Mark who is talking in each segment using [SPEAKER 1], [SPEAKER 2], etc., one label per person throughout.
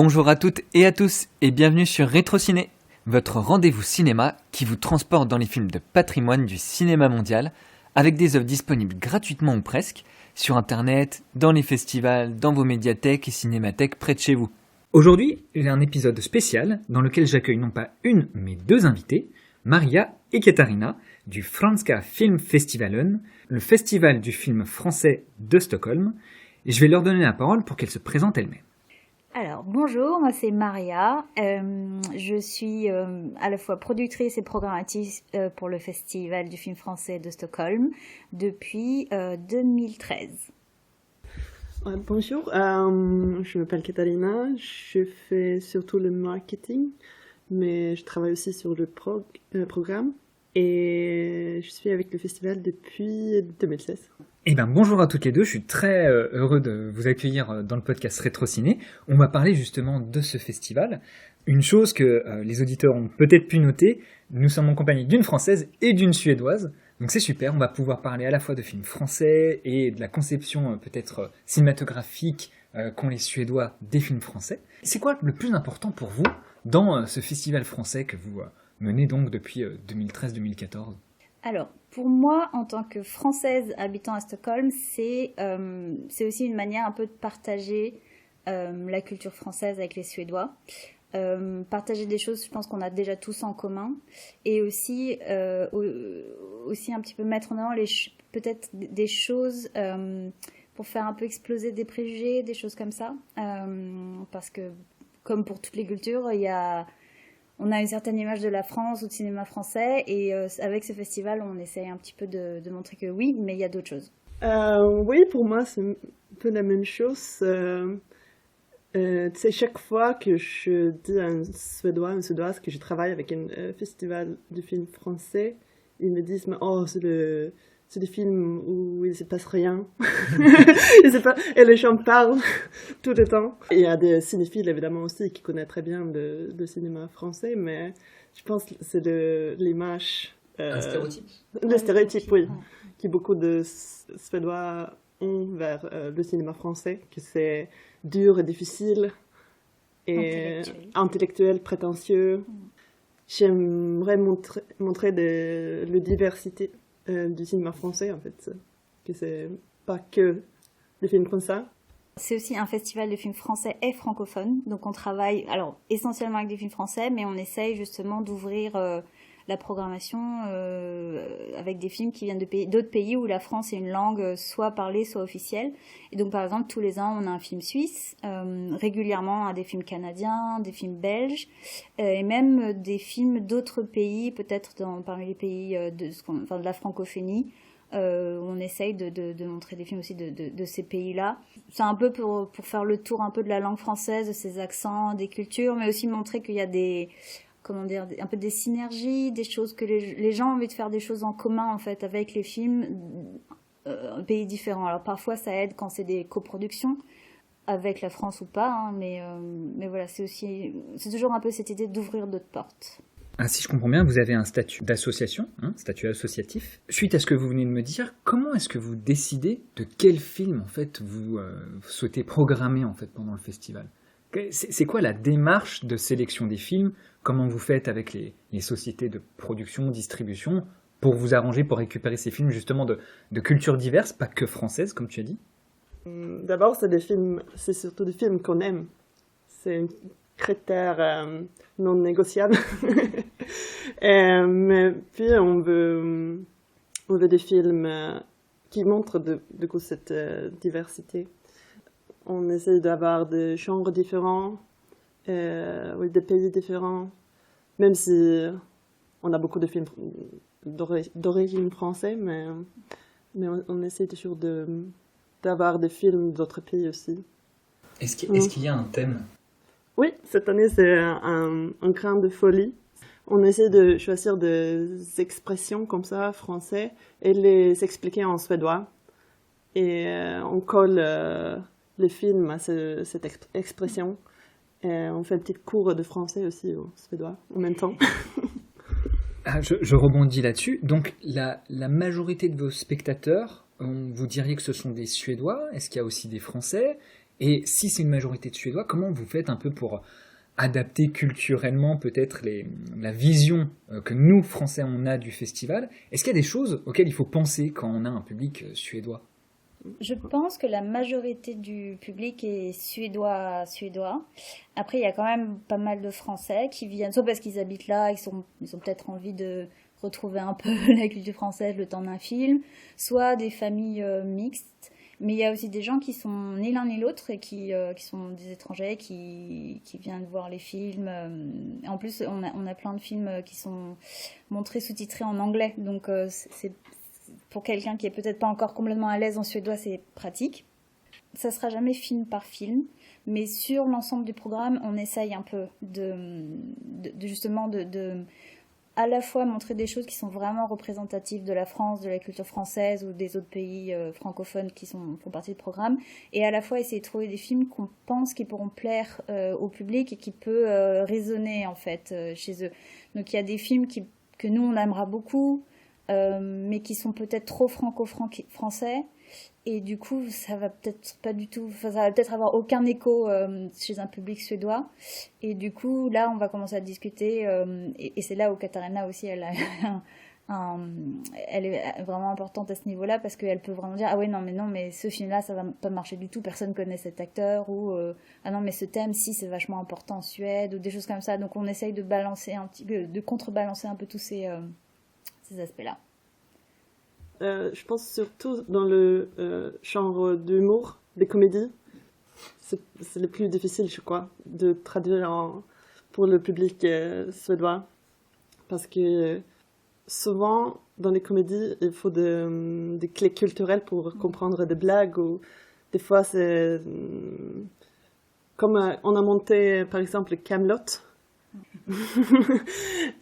[SPEAKER 1] Bonjour à toutes et à tous et bienvenue sur Rétrociné, votre rendez-vous cinéma qui vous transporte dans les films de patrimoine du cinéma mondial avec des œuvres disponibles gratuitement ou presque sur internet, dans les festivals, dans vos médiathèques et cinémathèques près de chez vous. Aujourd'hui, j'ai un épisode spécial dans lequel j'accueille non pas une mais deux invités, Maria et Katarina du Franska Filmfestivalen, le festival du film français de Stockholm, et je vais leur donner la parole pour qu'elles se présentent elles-mêmes.
[SPEAKER 2] Alors, bonjour, moi c'est Maria. Je suis à la fois productrice et programmatrice pour le Festival du film français de Stockholm depuis 2013.
[SPEAKER 3] Bonjour, je m'appelle Katarina, je fais surtout le marketing, mais je travaille aussi sur le programme et je suis avec le festival depuis 2016.
[SPEAKER 1] Eh bien, bonjour à toutes les deux, je suis très heureux de vous accueillir dans le podcast Rétrociné. On va parler justement de ce festival. Une chose que les auditeurs ont peut-être pu noter, nous sommes en compagnie d'une Française et d'une Suédoise. Donc c'est super, on va pouvoir parler à la fois de films français et de la conception peut-être cinématographique qu'ont les Suédois des films français. C'est quoi le plus important pour vous dans ce festival français que vous menez donc depuis 2013-2014 ?
[SPEAKER 2] Alors, pour moi, en tant que Française habitant à Stockholm, c'est aussi une manière un peu de partager la culture française avec les Suédois. Partager des choses, je pense qu'on a déjà tous en commun. Et aussi un petit peu mettre en avant peut-être des choses pour faire un peu exploser des préjugés, des choses comme ça. Parce que, comme pour toutes les cultures, on a une certaine image de la France ou de cinéma français, et avec ce festival, on essaye un petit peu de montrer que oui, mais il y a d'autres choses.
[SPEAKER 3] Oui, pour moi, c'est un peu la même chose. Tu sais, chaque fois que je dis à un Suédois, une Suédoise que je travaille avec un festival de films français, ils me disent « Oh, c'est des films où il ne se passe rien. » Et les gens parlent tout le temps. Il y a des cinéphiles, évidemment, aussi, qui connaissent très bien le cinéma français, mais je pense que c'est l'image...
[SPEAKER 1] un stéréotype.
[SPEAKER 3] Le stéréotype, oui, que beaucoup de Suédois ont vers le cinéma français, que c'est dur et difficile, et intellectuel prétentieux. J'aimerais montrer la diversité du cinéma français, en fait, que c'est pas que des films comme ça.
[SPEAKER 2] C'est aussi un festival de films français et francophones, donc on travaille essentiellement avec des films français, mais on essaye justement d'ouvrir la programmation avec des films qui viennent d'autres pays où la France est une langue soit parlée, soit officielle. Et donc par exemple, tous les ans, on a un film suisse, régulièrement on a des films canadiens, des films belges, et même des films d'autres pays, peut-être parmi les pays de la francophonie. On essaye de montrer des films aussi de ces pays-là. C'est un peu pour faire le tour un peu de la langue française, de ses accents, des cultures, mais aussi montrer qu'il y a un peu des synergies, des choses que les gens ont envie de faire des choses en commun, en fait, avec les films, pays différents. Alors, parfois, ça aide quand c'est des coproductions, avec la France ou pas, hein, mais voilà, c'est toujours un peu cette idée d'ouvrir d'autres portes.
[SPEAKER 1] Ah, si je comprends bien, vous avez un statut d'association, statut associatif. Suite à ce que vous venez de me dire, comment est-ce que vous décidez de quel film, en fait, vous souhaitez programmer, en fait, pendant le festival ? C'est quoi la démarche de sélection des films ? Comment vous faites avec les sociétés de production, distribution, pour vous arranger, pour récupérer ces films justement de cultures diverses, pas que françaises, comme tu as dit ?
[SPEAKER 3] D'abord, c'est surtout des films qu'on aime. C'est un critère non négociable. Mais puis, on veut des films qui montrent de coup cette diversité. On essaie d'avoir des genres différents, des pays différents, même si on a beaucoup de films d'origine française, mais on essaie toujours d'avoir des films d'autres pays aussi.
[SPEAKER 1] Est-ce qu'il y a un thème ?
[SPEAKER 3] Oui, cette année c'est un grain de folie. On essaie de choisir des expressions comme ça, français, et les expliquer en suédois. Et on colle le film à cette expression. Et on fait un petit cours de français aussi au suédois en même temps.
[SPEAKER 1] Je rebondis là-dessus. Donc la majorité de vos spectateurs, vous diriez que ce sont des Suédois ? Est-ce qu'il y a aussi des Français ?
[SPEAKER 4] Et si c'est une majorité de Suédois, comment vous faites un peu pour adapter culturellement peut-être la vision que nous, Français, on a du festival? Est-ce qu'il y a des choses auxquelles il faut penser quand on a un public suédois?
[SPEAKER 2] Je pense que la majorité du public est suédois. Après, il y a quand même pas mal de Français qui viennent, soit parce qu'ils habitent là, ils ont peut-être envie de retrouver un peu la culture française le temps d'un film, soit des familles mixtes. Mais il y a aussi des gens qui sont ni l'un ni l'autre et qui sont des étrangers qui viennent voir les films. En plus, on a plein de films qui sont montrés sous-titrés en anglais. Donc, c'est pour quelqu'un qui est peut-être pas encore complètement à l'aise en suédois, c'est pratique. Ça sera jamais film par film, mais sur l'ensemble du programme, on essaye un peu justement de à la fois montrer des choses qui sont vraiment représentatives de la France, de la culture française ou des autres pays francophones qui font partie du programme, et à la fois essayer de trouver des films qu'on pense qui pourront plaire au public et qui peut résonner en fait chez eux. Donc il y a des films que nous on aimera beaucoup, mais qui sont peut-être trop franco-français. Et du coup, ça va peut-être pas du tout, enfin, ça va peut-être avoir aucun écho chez un public suédois. Et du coup, là, on va commencer à discuter. Et c'est là où Katarina aussi, elle est vraiment importante à ce niveau-là parce qu'elle peut vraiment dire ah ouais non mais ce film-là, ça va pas marcher du tout. Personne connaît cet acteur ou ah non mais ce thème, si c'est vachement important en Suède ou des choses comme ça. Donc on essaye de balancer un petit peu, de contrebalancer un peu tous ces aspects-là.
[SPEAKER 3] Je pense surtout dans le genre d'humour, des comédies. C'est le plus difficile, je crois, de traduire pour le public suédois. Parce que souvent, dans les comédies, il faut des clés culturelles pour comprendre des blagues. Ou des fois, c'est comme on a monté, par exemple, Camelot.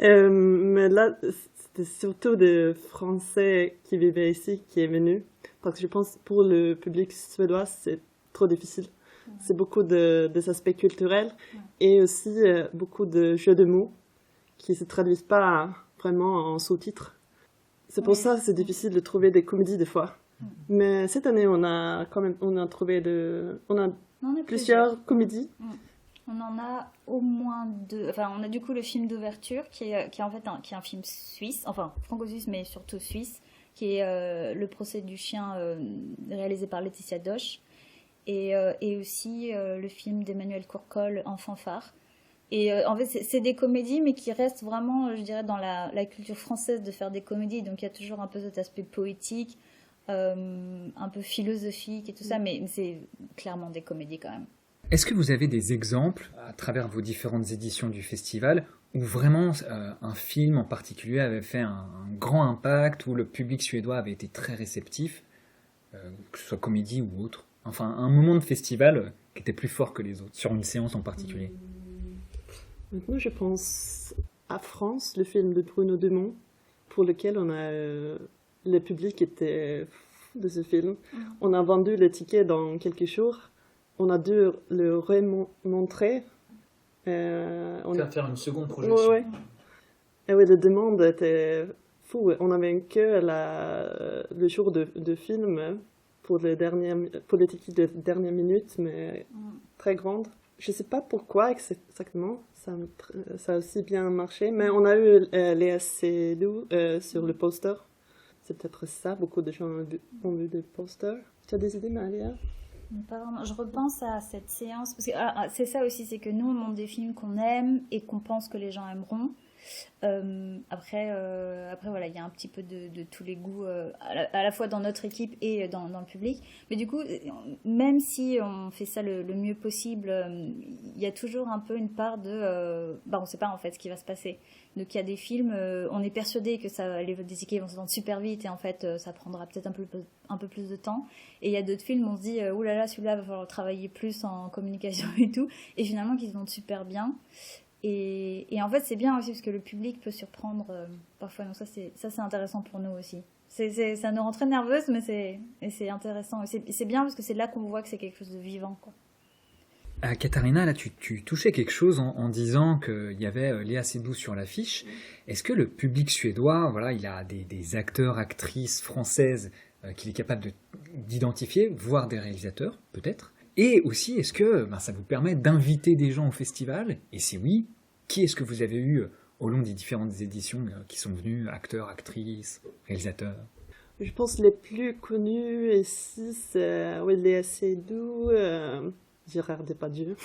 [SPEAKER 3] Mais là, c'était surtout des Français qui vivaient ici qui est venu. Parce que je pense pour le public suédois, c'est trop difficile. C'est beaucoup des aspects culturels et aussi beaucoup de jeux de mots qui ne se traduisent pas vraiment en sous-titres. C'est pour ça que c'est difficile de trouver des comédies des fois. Mais cette année, on a trouvé plusieurs comédies.
[SPEAKER 2] On en a au moins 2. Enfin, on a du coup le film d'ouverture qui est en fait qui est un film suisse, enfin franco-suisse mais surtout suisse, qui est Le procès du chien réalisé par Laetitia Dosch, et aussi le film d'Emmanuel Courcol, Enfant phare. Et en fait, c'est des comédies, mais qui restent vraiment, je dirais, dans la culture française de faire des comédies. Donc il y a toujours un peu cet aspect poétique, un peu philosophique et tout ça, mais c'est clairement des comédies quand même.
[SPEAKER 4] Est-ce que vous avez des exemples, à travers vos différentes éditions du festival, où vraiment un film en particulier avait fait un grand impact, où le public suédois avait été très réceptif, que ce soit comédie ou autre? Enfin, un moment de festival qui était plus fort que les autres, sur une séance en particulier.
[SPEAKER 3] Maintenant, je pense à France, le film de Bruno Dumont, pour lequel le public était fou de ce film. On a vendu le ticket dans quelques jours. On a dû le remontrer.
[SPEAKER 4] Faire une seconde projection.
[SPEAKER 3] Ouais. Et oui, la demande était fou. On avait que le jour de film pour les tickets de dernière minute, mais très grande. Je ne sais pas pourquoi exactement ça a aussi bien marché, mais on a eu Léa Seydoux sur le poster. C'est peut-être ça, beaucoup de gens ont vu le poster. Tu as des idées, Maria?
[SPEAKER 2] Pas vraiment. Je repense à cette séance, parce que c'est ça aussi, c'est que nous on montre des films qu'on aime et qu'on pense que les gens aimeront. Après voilà, il y a un petit peu de tous les goûts à la fois dans notre équipe et dans le public, mais du coup même si on fait ça le mieux possible, il y a toujours un peu une part de on sait pas en fait ce qui va se passer. Donc il y a des films, on est persuadé que des tickets vont se vendre super vite et en fait ça prendra peut-être un peu plus de temps, et il y a d'autres films on se dit oulala, celui-là va falloir travailler plus en communication et tout, et finalement qu'ils se vendent super bien. Et en fait, c'est bien aussi parce que le public peut surprendre parfois. Donc ça, c'est intéressant pour nous aussi. Ça nous rend très nerveuses, mais c'est intéressant. Et c'est bien parce que c'est là qu'on voit que c'est quelque chose de vivant, quoi.
[SPEAKER 4] Katharina, là, tu touchais quelque chose en disant qu'il y avait Léa Seydoux sur l'affiche. Est-ce que le public suédois, voilà, il a des acteurs, actrices françaises qu'il est capable d'identifier, voire des réalisateurs, peut-être? Et aussi, est-ce que ça vous permet d'inviter des gens au festival? Et si oui, qui est-ce que vous avez eu au long des différentes éditions qui sont venus, acteurs, actrices, réalisateurs?
[SPEAKER 3] Je pense que les plus connus ici, c'est Léa Seydoux, Gérard Depardieu.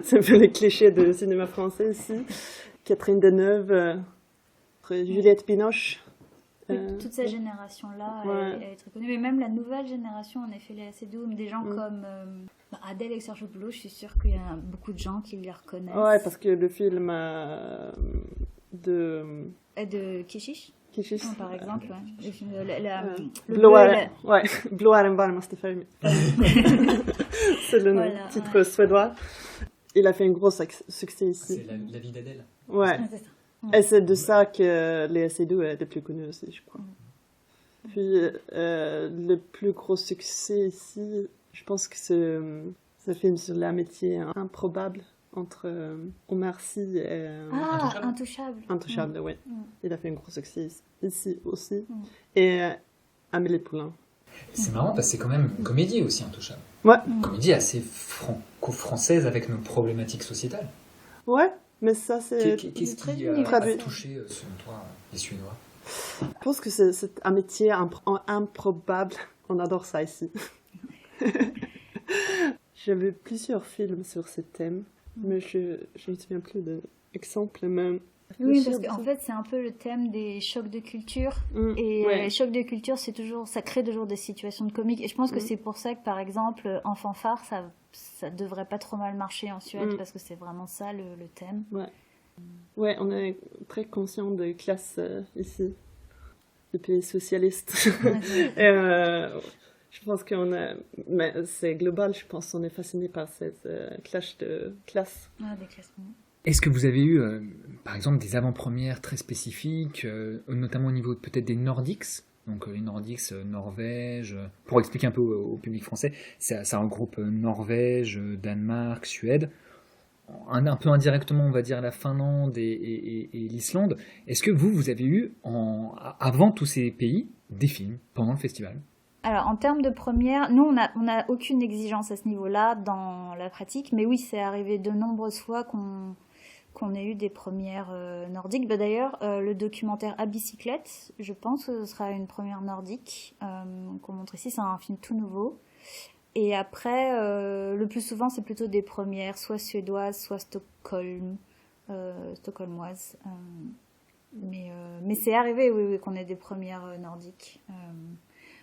[SPEAKER 3] C'est un peu les clichés de cinéma français ici. Catherine Deneuve, Juliette Binoche.
[SPEAKER 2] Toute cette génération-là,
[SPEAKER 3] Ouais.
[SPEAKER 2] elle est très connue. Mais même la nouvelle génération, en effet, elle est assez douce. Des gens comme Adèle Exarchopoulos, je suis sûre qu'il y a beaucoup de gens qui les reconnaissent.
[SPEAKER 3] Ouais, parce que le film de
[SPEAKER 2] Et de Kishish,
[SPEAKER 3] Kishish.
[SPEAKER 2] par exemple. Ouais. Le film, le
[SPEAKER 3] Blå är en varmaste färg. C'est le
[SPEAKER 2] Voilà,
[SPEAKER 3] titre suédois. Il a fait un gros succès ici.
[SPEAKER 4] C'est la vie d'Adèle.
[SPEAKER 3] Ouais.
[SPEAKER 2] c'est ça.
[SPEAKER 3] Et c'est de ça que Léa Seydoux est le plus connue aussi, je crois. Puis le plus gros succès ici, je pense que c'est ce film sur l'amitié improbable entre Omar Sy et
[SPEAKER 2] Intouchable.
[SPEAKER 3] Intouchable, oui.
[SPEAKER 2] Mm.
[SPEAKER 3] Il a fait un gros succès ici aussi. Et Amélie Poulain.
[SPEAKER 4] C'est marrant parce que c'est quand même une comédie aussi, Intouchable.
[SPEAKER 3] Ouais.
[SPEAKER 4] Une comédie assez franco-française avec nos problématiques sociétales.
[SPEAKER 3] Ouais, mais ça c'est...
[SPEAKER 4] Qu'est-ce
[SPEAKER 2] très
[SPEAKER 4] qui a
[SPEAKER 2] universel.
[SPEAKER 4] touché, selon toi, les Suédois?
[SPEAKER 3] Je pense que c'est cette amitié improbable. On adore ça ici. J'avais plusieurs films sur ce thème, mais je ne me souviens plus d'exemples. Mais...
[SPEAKER 2] Oui, parce qu'en fait, c'est un peu le thème des chocs de culture. Et les chocs de culture, ça crée toujours des situations de comique. Et je pense que c'est pour ça que, par exemple, en fanfare, ça devrait pas trop mal marcher en Suède, parce que c'est vraiment ça le thème.
[SPEAKER 3] Ouais, on est très conscient de classe ici, des pays socialistes. Je pense qu'on a... Mais c'est global, je pense. On est fasciné par cette clash de classe.
[SPEAKER 2] Des classements.
[SPEAKER 4] Est-ce que vous avez eu, par exemple, des avant-premières très spécifiques, notamment au niveau peut-être des Nordiques? Donc les Nordiques, Norvège, pour expliquer un peu au public français, ça regroupe Norvège, Danemark, Suède, un peu indirectement on va dire la Finlande et l'Islande. Est-ce que vous avez eu, avant tous ces pays, des films pendant le festival?
[SPEAKER 2] Alors, en termes de première, nous, on n'a aucune exigence à ce niveau-là dans la pratique, mais oui, c'est arrivé de nombreuses fois qu'on ait eu des premières nordiques. D'ailleurs, le documentaire À bicyclette, je pense que ce sera une première nordique qu'on montre ici. C'est un film tout nouveau. Et après, le plus souvent, c'est plutôt des premières, soit suédoises, soit stockholmoises. Mais c'est arrivé, oui, qu'on ait des premières nordiques.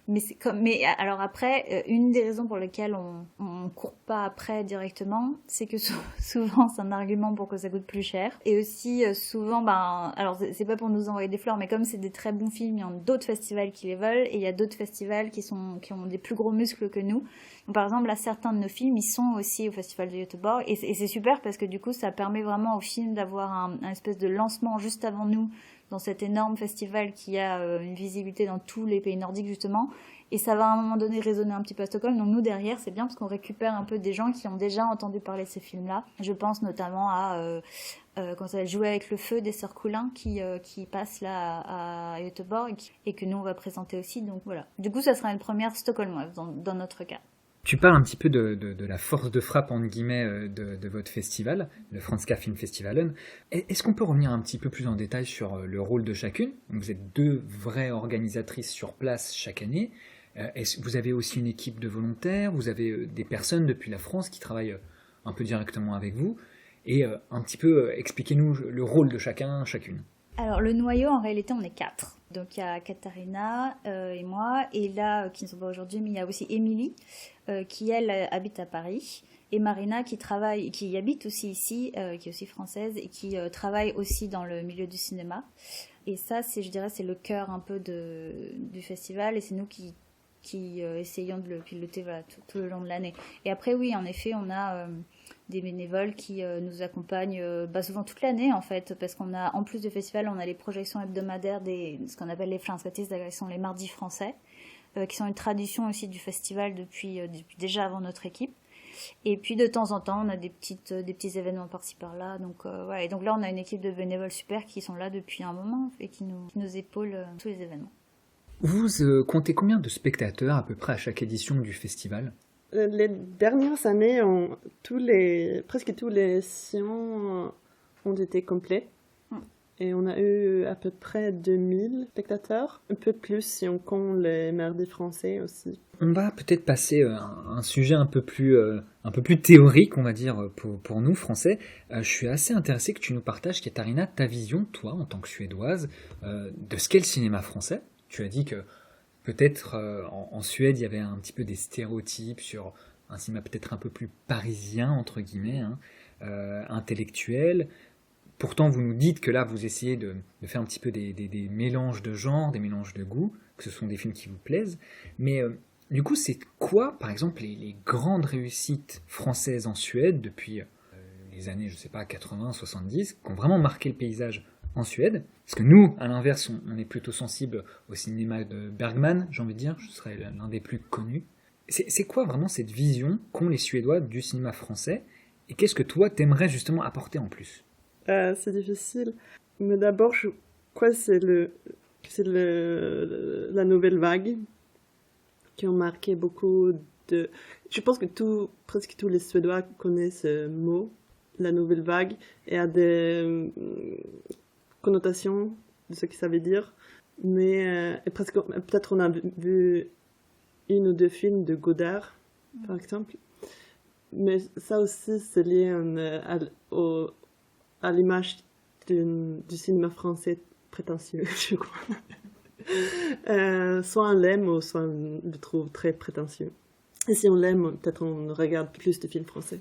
[SPEAKER 2] Mais alors après, une des raisons pour lesquelles on court pas après directement, c'est que souvent c'est un argument pour que ça coûte plus cher. Et aussi souvent, alors c'est pas pour nous envoyer des fleurs, mais comme c'est des très bons films, il y a d'autres festivals qui les veulent, et il y a d'autres festivals qui ont des plus gros muscles que nous. Donc, par exemple, là, certains de nos films, ils sont aussi au festival de Göteborg, et c'est super parce que du coup, ça permet vraiment aux films d'avoir un espèce de lancement juste avant nous dans cet énorme festival qui a une visibilité dans tous les pays nordiques justement, et ça va à un moment donné résonner un petit peu à Stockholm. Donc nous derrière, c'est bien parce qu'on récupère un peu des gens qui ont déjà entendu parler de ces films-là. Je pense notamment à quand ça Jouer avec le feu des Sœurs Coulin qui passe là à Göteborg et que nous on va présenter aussi. Donc voilà. Du coup, ça sera une première stockholmoise dans notre cas.
[SPEAKER 4] Tu parles un petit peu de la force de frappe, entre guillemets, de votre festival, le Franska Film Festivalen. Est-ce qu'on peut revenir un petit peu plus en détail sur le rôle de chacune? Vous êtes deux vraies organisatrices sur place chaque année. Vous avez aussi une équipe de volontaires, vous avez des personnes depuis la France qui travaillent un peu directement avec vous. Et un petit peu, expliquez-nous le rôle de chacune.
[SPEAKER 2] Alors, le noyau, en réalité, on est 4. Donc, il y a Katharina et moi, et là, qui ne sont pas aujourd'hui, mais il y a aussi Émilie, qui, elle, habite à Paris, et Marina, qui habite aussi ici, qui est aussi française, et qui travaille aussi dans le milieu du cinéma. Et ça, je dirais, c'est le cœur un peu du festival, et c'est nous qui essayons de le piloter tout le long de l'année. Et après, oui, en effet, on a des bénévoles qui nous accompagnent souvent toute l'année, en fait, parce qu'on a, en plus du festival, on a les projections hebdomadaires ce qu'on appelle les Flanskatis, qui sont les mardis français, qui sont une tradition aussi du festival depuis déjà avant notre équipe. Et puis, de temps en temps, on a des petits événements par-ci par-là. Donc, voilà. Et donc là, on a une équipe de bénévoles super qui sont là depuis un moment et qui nous épaulent tous les événements.
[SPEAKER 4] Vous comptez combien de spectateurs à peu près à chaque édition du festival?
[SPEAKER 3] Les dernières années, presque tous les sessions ont été complets. Et on a eu à peu près 2000 spectateurs, un peu plus si on compte les mardis français aussi.
[SPEAKER 4] On va peut-être passer à un sujet un peu plus théorique, on va dire, pour nous, Français. Je suis assez intéressé que tu nous partages, Katharina, ta vision, toi, en tant que Suédoise, de ce qu'est le cinéma français. Tu as dit que peut-être en Suède, il y avait un petit peu des stéréotypes sur un cinéma peut-être un peu plus parisien, entre guillemets, intellectuel. Pourtant, vous nous dites que là, vous essayez de faire un petit peu des mélanges de genres, des mélanges de goûts, que ce sont des films qui vous plaisent. Mais du coup, c'est quoi, par exemple, les grandes réussites françaises en Suède depuis les années, je sais pas, 80, 70, qui ont vraiment marqué le paysage en Suède? Parce que nous, à l'inverse, on est plutôt sensible au cinéma de Bergman, j'ai envie de dire, je serais l'un des plus connus. C'est quoi vraiment cette vision qu'ont les Suédois du cinéma français? Et qu'est-ce que toi, t'aimerais justement apporter en plus?
[SPEAKER 3] C'est difficile. Mais d'abord, je crois que c'est la nouvelle vague qui ont marqué beaucoup de... Je pense que presque tous les Suédois connaissent ce mot, la nouvelle vague, et a des connotations de ce que ça veut dire. Mais peut-être on a vu 1 ou 2 films de Godard, par exemple. Mais ça aussi, c'est lié à l'image du cinéma français prétentieux, je crois. Soit on l'aime, ou soit on le trouve très prétentieux. Et si on l'aime, peut-être on regarde plus de films français.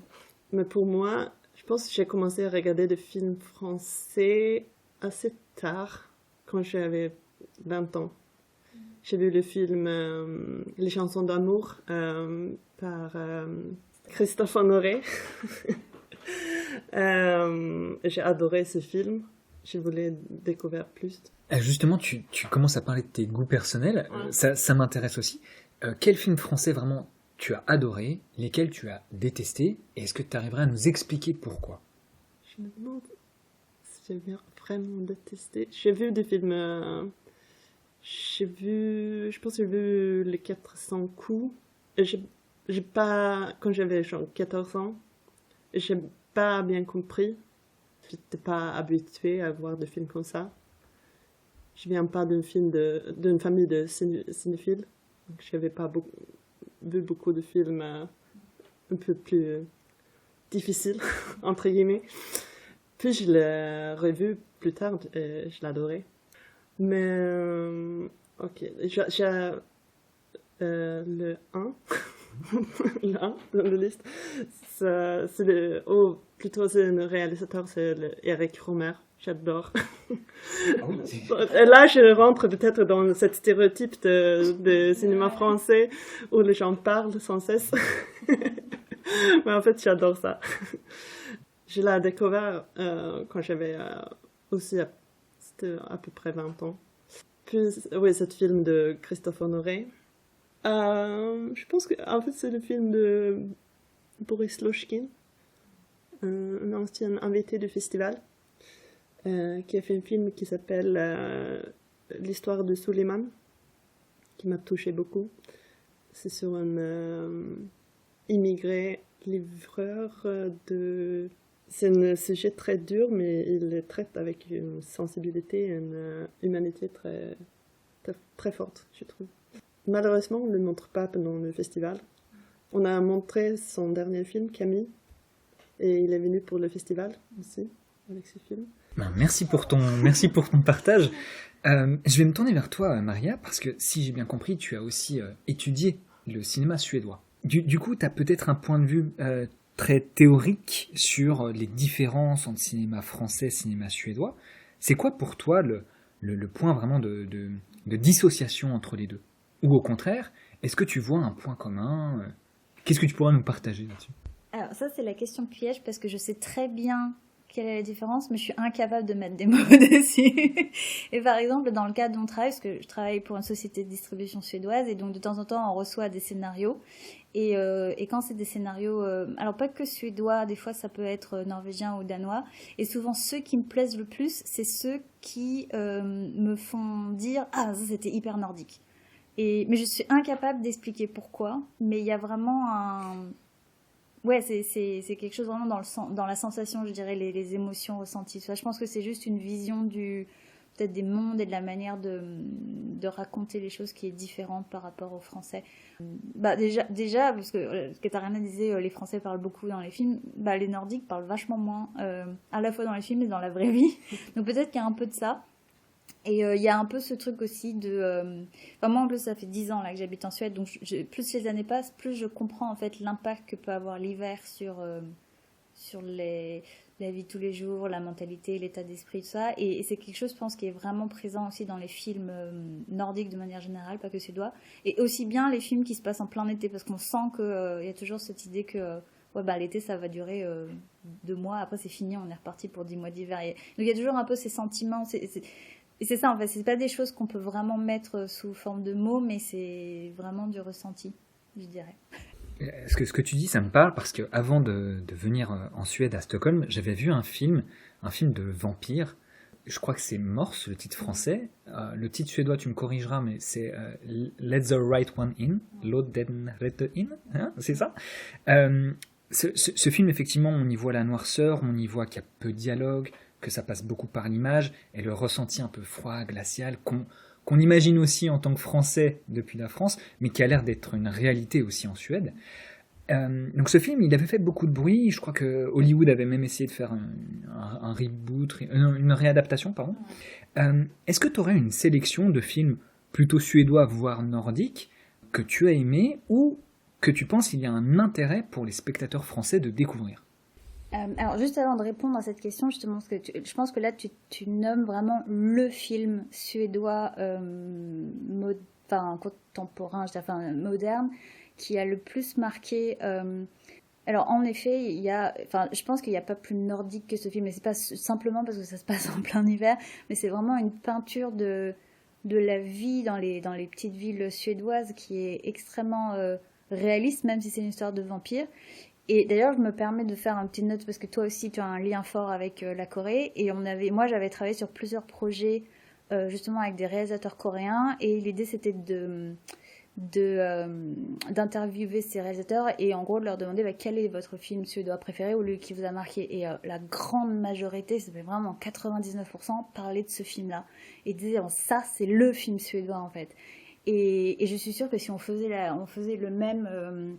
[SPEAKER 3] Mais pour moi, je pense que j'ai commencé à regarder des films français assez tard, quand j'avais 20 ans. J'ai vu le film Les chansons d'amour par Christophe Honoré. J'ai adoré ce film. Je voulais découvrir plus.
[SPEAKER 4] Justement, tu commences à parler de tes goûts personnels.
[SPEAKER 3] Ouais.
[SPEAKER 4] Ça m'intéresse aussi. Quel film français vraiment tu as adoré, lesquels tu as détesté, et est-ce que tu arriverais à nous expliquer pourquoi?
[SPEAKER 3] Je me demande si j'ai vraiment détesté. J'ai vu des films... je pense que j'ai vu Les 400 coups. Et j'ai pas... Quand j'avais genre 14 ans, j'ai pas bien compris. J'étais pas habituée à voir des films comme ça. Je viens pas d'une famille de cinéphiles. Donc j'avais pas vu beaucoup de films un peu plus difficiles, entre guillemets. Puis je l'ai revu plus tard et je l'adorais. Mais, ok. J'ai le 1. Le 1 dans la liste. Plutôt c'est un réalisateur, c'est Eric Romer. J'adore.
[SPEAKER 4] Ah oui,
[SPEAKER 3] Et là, je rentre peut-être dans cette stéréotype de cinéma français où les gens parlent sans cesse. Mais en fait, j'adore ça. Je l'ai découvert quand j'avais aussi c'était à peu près 20 ans. Puis, oui, ce film de Christophe Honoré. Je pense que en fait, c'est le film de Boris Lochkin, un ancien invité du festival. Qui a fait un film qui s'appelle L'histoire de Suleiman, qui m'a touché beaucoup. C'est sur un immigré livreur C'est un sujet très dur, mais il le traite avec une sensibilité et une humanité très, très, très forte, je trouve. Malheureusement, on ne le montre pas pendant le festival. On a montré son dernier film, Camille, et il est venu pour le festival aussi, avec ce film.
[SPEAKER 4] Merci pour ton partage. Je vais me tourner vers toi, Maria, parce que si j'ai bien compris, tu as aussi étudié le cinéma suédois. Du coup, tu as peut-être un point de vue très théorique sur les différences entre cinéma français et cinéma suédois. C'est quoi pour toi le point vraiment de dissociation entre les deux? Ou au contraire, est-ce que tu vois un point commun? Qu'est-ce que tu pourras nous partager là-dessus?
[SPEAKER 2] Alors ça, c'est la question piège parce que je sais très bien quelle est la différence, mais je suis incapable de mettre des mots dessus. Et par exemple, dans le cadre de mon travail, parce que je travaille pour une société de distribution suédoise, et donc de temps en temps, on reçoit des scénarios. Et quand c'est des scénarios, alors pas que suédois, des fois ça peut être norvégien ou danois. Et souvent, ceux qui me plaisent le plus, c'est ceux qui me font dire « Ah, ça c'était hyper nordique ». Mais je suis incapable d'expliquer pourquoi, mais il y a vraiment un... Ouais, c'est quelque chose vraiment dans la sensation, je dirais, les émotions ressenties. Ça, je pense que c'est juste une vision peut-être des mondes et de la manière de raconter les choses qui est différente par rapport aux Français. Bah déjà parce que Katharina disait, les Français parlent beaucoup dans les films, bah les Nordiques parlent vachement moins, à la fois dans les films et dans la vraie vie. Donc peut-être qu'il y a un peu de ça. Et il y a un peu ce truc aussi de... Enfin, moi, en plus, ça fait 10 ans là, que j'habite en Suède, donc plus les années passent, plus je comprends en fait l'impact que peut avoir l'hiver sur la vie de tous les jours, la mentalité, l'état d'esprit, tout ça. Et c'est quelque chose, je pense, qui est vraiment présent aussi dans les films nordiques de manière générale, pas que suédois. Et aussi bien les films qui se passent en plein été, parce qu'on sent qu'il y a toujours cette idée que ouais, bah, l'été, ça va durer 2 mois, après c'est fini, on est reparti pour 10 mois d'hiver. Donc il y a toujours un peu ces sentiments... Et c'est ça, en fait, c'est pas des choses qu'on peut vraiment mettre sous forme de mots, mais c'est vraiment du ressenti, je dirais.
[SPEAKER 4] Ce que tu dis, ça me parle parce que avant de venir en Suède, à Stockholm, j'avais vu un film de vampire. Je crois que c'est Morse, le titre français. Le titre suédois, tu me corrigeras, mais c'est Let the Right One In, Låt den rätte in, hein, c'est ça. Ce film, effectivement, on y voit la noirceur, on y voit qu'il y a peu de dialogue, que ça passe beaucoup par l'image, et le ressenti un peu froid, glacial, qu'on imagine aussi en tant que Français depuis la France, mais qui a l'air d'être une réalité aussi en Suède. Donc ce film, il avait fait beaucoup de bruit, je crois que Hollywood avait même essayé de faire un reboot, une réadaptation, pardon. Est-ce que tu aurais une sélection de films plutôt suédois, voire nordiques, que tu as aimé, ou que tu penses qu'il y a un intérêt pour les spectateurs français de découvrir ?
[SPEAKER 2] Alors, juste avant de répondre à cette question, justement, parce que je pense que là, tu nommes vraiment le film suédois contemporain, moderne, qui a le plus marqué. Alors, en effet, je pense qu'il n'y a pas plus nordique que ce film, mais c'est pas simplement parce que ça se passe en plein hiver, mais c'est vraiment une peinture de la vie dans les petites villes suédoises qui est extrêmement réaliste, même si c'est une histoire de vampire. Et d'ailleurs, je me permets de faire une petite note parce que toi aussi, tu as un lien fort avec la Corée. Et moi, j'avais travaillé sur plusieurs projets justement avec des réalisateurs coréens. Et l'idée, c'était d'interviewer ces réalisateurs et en gros de leur demander quel est votre film suédois préféré ou lui qui vous a marqué. Et la grande majorité, c'était vraiment 99%, parlaient de ce film-là. Et disaient, ça, c'est le film suédois en fait. Et je suis sûre que si on faisait le même...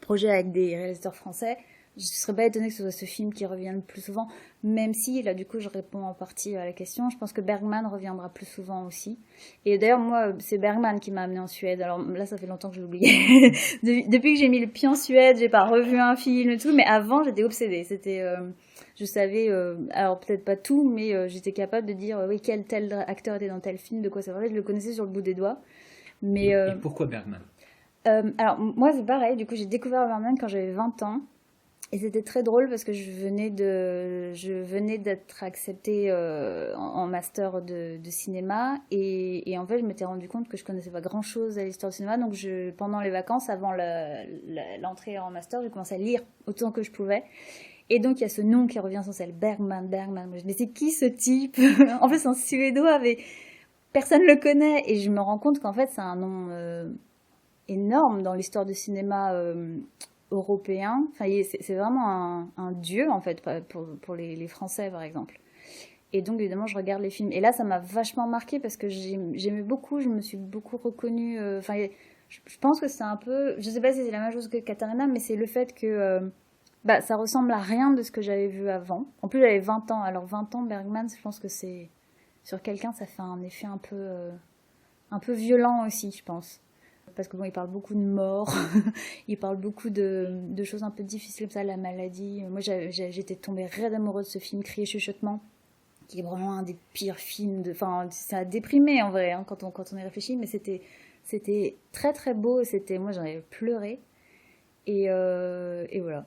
[SPEAKER 2] projet avec des réalisateurs français, je ne serais pas étonnée que ce soit ce film qui revienne le plus souvent, même si, là du coup je réponds en partie à la question, je pense que Bergman reviendra plus souvent aussi. Et d'ailleurs moi, c'est Bergman qui m'a amenée en Suède, alors là ça fait longtemps que j'ai oublié. Depuis que j'ai mis le pied en Suède, j'ai pas revu un film et tout, mais avant j'étais obsédée, je savais, alors peut-être pas tout, mais j'étais capable de dire oui, quel tel acteur était dans tel film, de quoi ça parlait, je le connaissais sur le bout des doigts. Mais,
[SPEAKER 4] et pourquoi Bergman ?
[SPEAKER 2] Alors moi c'est pareil, du coup j'ai découvert Bergman quand j'avais 20 ans et c'était très drôle parce que je venais d'être acceptée en master de cinéma et en fait je m'étais rendu compte que je connaissais pas grand chose à l'histoire du cinéma, donc pendant les vacances avant l'entrée en master j'ai commencé à lire autant que je pouvais. Et donc il y a ce nom qui revient sans cesse, Bergman. Mais c'est qui ce type ? En fait c'est un Suédois, mais personne le connaît et je me rends compte qu'en fait c'est un nom énorme dans l'histoire du cinéma européen. Enfin, c'est vraiment un dieu, en fait, pour les Français, par exemple. Et donc, évidemment, je regarde les films. Et là, ça m'a vachement marqué parce que j'aimais beaucoup, je me suis beaucoup reconnue. Je pense que c'est un peu... Je sais pas si c'est la même chose que Katharina, mais c'est le fait que ça ressemble à rien de ce que j'avais vu avant. En plus, j'avais 20 ans. Alors, 20 ans, Bergman, je pense que c'est... Sur quelqu'un, ça fait un effet un peu violent aussi, je pense. Parce que il parle beaucoup de mort, il parle beaucoup de choses un peu difficiles comme ça, la maladie. Moi, j'étais tombée raide amoureuse de ce film, Cris et chuchotements, qui est vraiment un des pires films. Ça a déprimé en vrai, hein, quand on y réfléchit, mais c'était très très beau. Moi, j'en avais pleuré. Et voilà.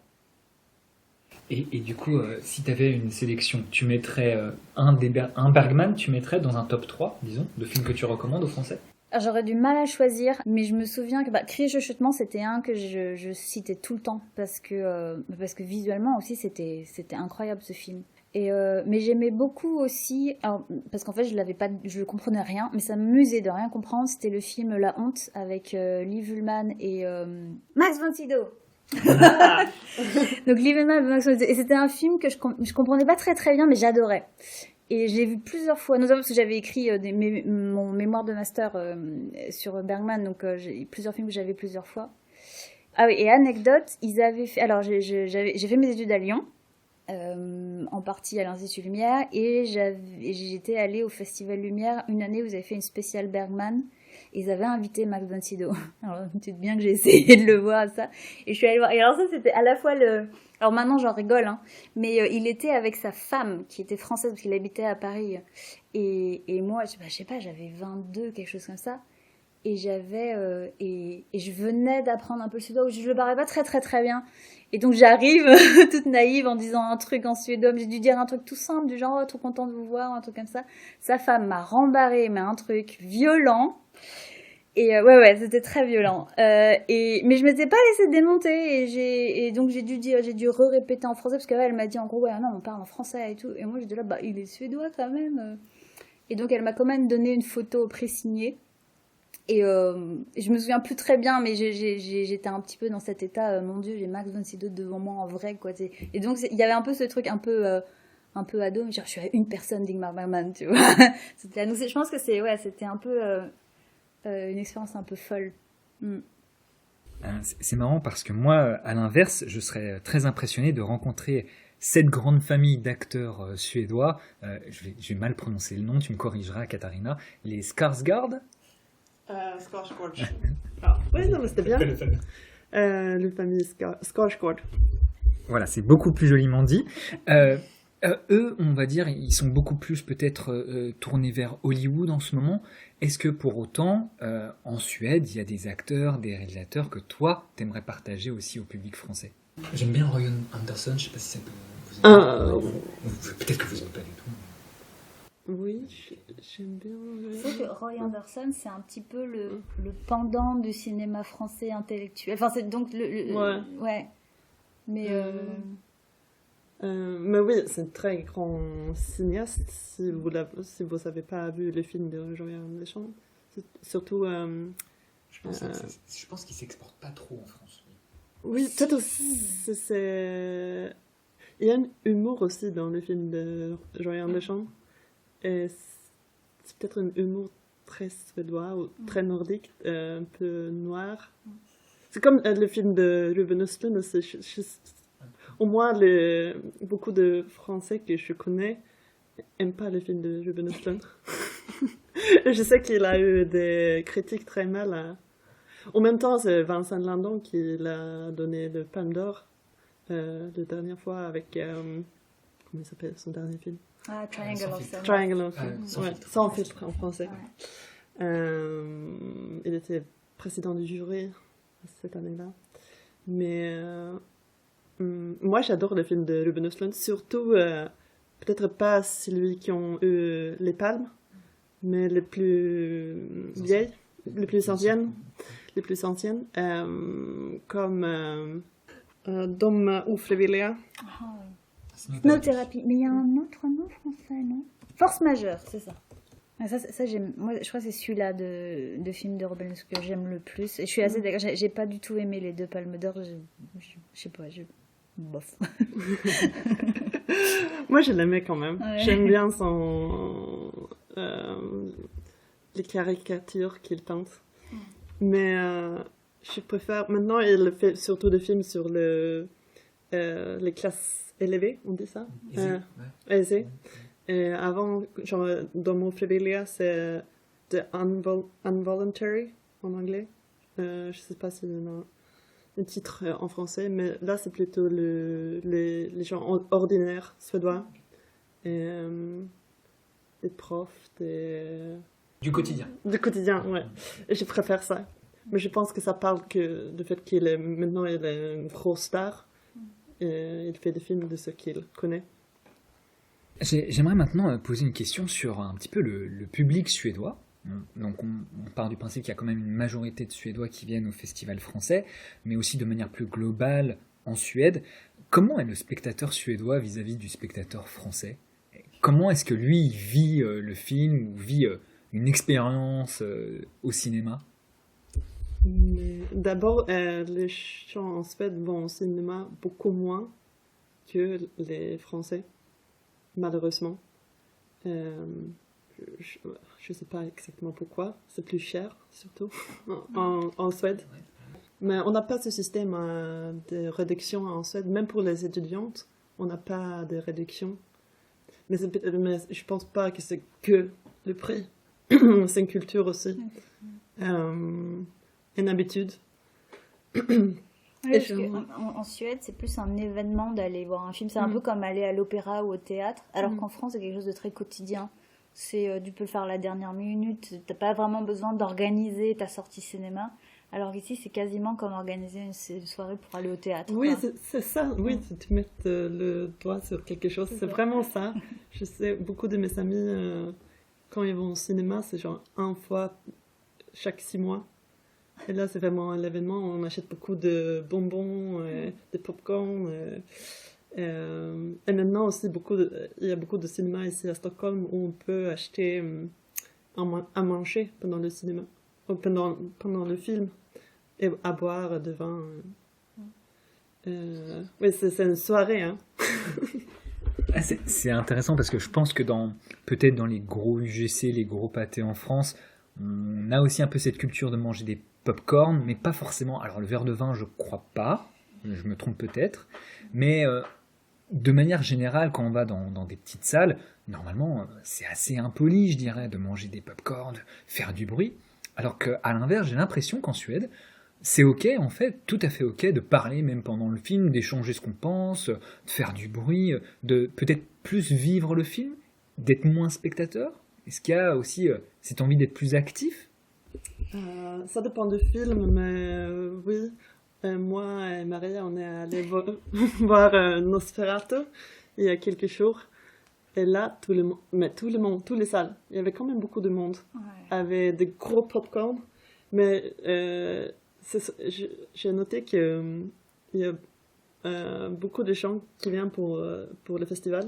[SPEAKER 4] Et du coup, si tu avais une sélection, tu mettrais un Bergman, tu mettrais dans un top 3, disons, de films que tu recommandes aux Français ?
[SPEAKER 2] Alors, j'aurais du mal à choisir, mais je me souviens que Cris et chuchotements, c'était un que je citais tout le temps parce que visuellement aussi c'était incroyable ce film. Mais j'aimais beaucoup aussi, alors, parce qu'en fait je comprenais rien, mais ça m'amusait de rien comprendre. C'était le film La Honte avec Liv Ullmann et Max von Sydow. Donc Liv Ullmann et Max von Sydow. Et c'était un film que je comprenais pas très très bien, mais j'adorais. Et je l'ai vu plusieurs fois, notamment parce que j'avais écrit mon mémoire de master sur Bergman, donc j'ai plusieurs films que j'avais plusieurs fois. Ah oui, et anecdote, ils avaient fait. Alors j'ai fait mes études à Lyon. En partie à l'Institut Lumière, et j'étais allée au Festival Lumière une année où ils avaient fait une spéciale Bergman, et ils avaient invité Max von Sydow. Alors tu te dis bien que j'ai essayé de le voir, ça, et je suis allée voir, et alors ça c'était à la fois alors maintenant j'en rigole, hein, mais il était avec sa femme qui était française parce qu'il habitait à Paris, et moi je sais pas, j'avais 22, quelque chose comme ça, et et je venais d'apprendre un peu le suédois, je le parlais pas très très très bien. Et donc j'arrive toute naïve en disant un truc en suédois, j'ai dû dire un truc tout simple du genre trop content de vous voir, un truc comme ça. Sa femme m'a rembarré, mais un truc violent. Et ouais, c'était très violent. Mais je m'étais pas laissée démonter, et donc j'ai dû répéter en français parce qu'elle m'a dit en gros ouais non on parle en français et tout. Et moi j'étais là il est suédois quand même. Et donc elle m'a quand même donné une photo pré-signée. Et je me souviens plus très bien, mais j'étais un petit peu dans cet état, mon Dieu, j'ai Max von Sydow devant moi en vrai, quoi. Et donc, il y avait un peu ce truc un peu ado, mais genre, je suis une personne d'Ingmar Bergman, tu vois. Donc, je pense que c'était un peu une expérience un peu folle.
[SPEAKER 4] C'est marrant parce que moi, à l'inverse, je serais très impressionné de rencontrer cette grande famille d'acteurs suédois. Je vais mal prononcer le nom, tu me corrigeras, Katharina. Les Skarsgård.
[SPEAKER 3] Skarsgård. Oui, non, mais c'était bien. Le famille Skarsgård.
[SPEAKER 4] Voilà, c'est beaucoup plus joliment dit. Eux, on va dire, ils sont beaucoup plus peut-être tournés vers Hollywood en ce moment. Est-ce que pour autant, en Suède, il y a des acteurs, des réalisateurs que toi, t'aimerais partager aussi au public français? J'aime bien Roy Andersson, je sais pas si ça peut vous aider. Peut-être que vous n'aimez pas du tout.
[SPEAKER 3] Oui, j'aime bien.
[SPEAKER 2] C'est que Roy Andersson, c'est un petit peu le pendant du cinéma français intellectuel. Enfin, c'est donc ouais. Mais
[SPEAKER 3] oui, c'est un très grand cinéaste. Si vous n'avez pas vu les films de Jean-Pierre Deschamps, surtout.
[SPEAKER 4] Je pense qu'il s'exporte pas trop en France.
[SPEAKER 3] Oui, peut-être aussi. Il y a un humour aussi dans les films de Jean-Pierre Deschamps. Et c'est peut-être un humour très suédois ou très nordique, un peu noir. C'est comme le film de Ruben Östlund aussi. Au moins, beaucoup de Français que je connais n'aiment pas le film de Ruben Östlund. Je sais qu'il a eu des critiques très mal. En même temps, c'est Vincent Lindon qui l'a donné le Palme d'Or la dernière fois avec... comment il s'appelle son dernier film?
[SPEAKER 2] Triangle of Sadness.
[SPEAKER 3] Triangle of Sadness. Sans filtre en français. Ouais. Il était président du jury cette année-là. Mais moi, j'adore le film de Ruben Östlund, surtout, peut-être pas celui qui ont eu les palmes, mais les plus vieilles, les plus anciennes, comme De ofrivilliga.
[SPEAKER 2] Hypnothérapie. Mais il y a un autre nom français, non? Force majeure, c'est ça. Ça j'aime. Moi, je crois que c'est celui-là de film de Ruben Östlund que j'aime le plus. Et je suis assez d'accord. J'ai pas du tout aimé les deux Palmes d'Or. Je sais pas. Bof.
[SPEAKER 3] Moi, je l'aimais quand même.
[SPEAKER 2] Ouais.
[SPEAKER 3] J'aime bien les caricatures qu'il peinte. Mais je préfère. Maintenant, il fait surtout des films sur les classes élevées, on dit ça? Aisées. Et avant, genre, dans mon frivilliga, c'est The Involuntary en anglais. Je sais pas si il y a un titre en français, mais là, c'est plutôt les gens ordinaires suédois. Et des profs,
[SPEAKER 4] Du quotidien.
[SPEAKER 3] Du quotidien, ouais. Et je préfère ça. Mais je pense que ça parle que du fait qu'il est maintenant il est une grosse star. Et il fait des films de ce qu'il connaît.
[SPEAKER 4] J'aimerais maintenant poser une question sur un petit peu le public suédois. Donc on part du principe qu'il y a quand même une majorité de Suédois qui viennent au festival français, mais aussi de manière plus globale en Suède. Comment est le spectateur suédois vis-à-vis du spectateur français? Comment est-ce que lui il vit le film ou vit une expérience au cinéma?
[SPEAKER 3] Mais d'abord, les gens en Suède vont au cinéma beaucoup moins que les Français, malheureusement. Euh, je sais pas exactement pourquoi. C'est plus cher, surtout, en Suède. Mais on n'a pas ce système de réduction en Suède. Même pour les étudiantes, on n'a pas de réduction. Mais je pense pas que c'est que le prix. C'est une culture aussi. Une habitude.
[SPEAKER 2] Oui,
[SPEAKER 3] Et
[SPEAKER 2] parce en Suède, c'est plus un événement d'aller voir un film. C'est un peu comme aller à l'opéra ou au théâtre, alors qu'en France, c'est quelque chose de très quotidien. Tu peux le faire à la dernière minute. T'as pas vraiment besoin d'organiser ta sortie cinéma. Alors qu'ici, c'est quasiment comme organiser une soirée pour aller au théâtre.
[SPEAKER 3] Oui,
[SPEAKER 2] quoi.
[SPEAKER 3] c'est ça. Oui, tu mets le doigt sur quelque chose. C'est vraiment ça. Je sais, beaucoup de mes amis, quand ils vont au cinéma, c'est genre une fois chaque 6 mois. Et là, c'est vraiment l'événement. On achète beaucoup de bonbons, de popcorn. Et maintenant aussi, il y a beaucoup de cinémas ici à Stockholm où on peut acheter à manger pendant le cinéma, ou pendant le film, et à boire devant. Oui, c'est une soirée, hein.
[SPEAKER 4] C'est intéressant parce que je pense que peut-être dans les gros UGC, les gros pâtés en France, on a aussi un peu cette culture de manger des pop-corn, mais pas forcément. Alors le verre de vin, je crois pas, je me trompe peut-être, mais de manière générale, quand on va dans des petites salles, normalement, c'est assez impoli, je dirais, de manger des pop-corn, de faire du bruit. Alors qu'à l'inverse, j'ai l'impression qu'en Suède, c'est ok, en fait, tout à fait ok de parler même pendant le film, d'échanger ce qu'on pense, de faire du bruit, de peut-être plus vivre le film, d'être moins spectateur. Est-ce qu'il y a aussi cette envie d'être plus actif?
[SPEAKER 3] Ça dépend du film, mais oui. Moi et Maria, on est allés voir Nosferatu il y a quelques jours. Et là, tout le monde, toutes les salles, il y avait quand même beaucoup de monde.
[SPEAKER 2] Ouais.
[SPEAKER 3] Avec des gros popcorn. Mais j'ai noté qu'il y a beaucoup de gens qui viennent pour le festival,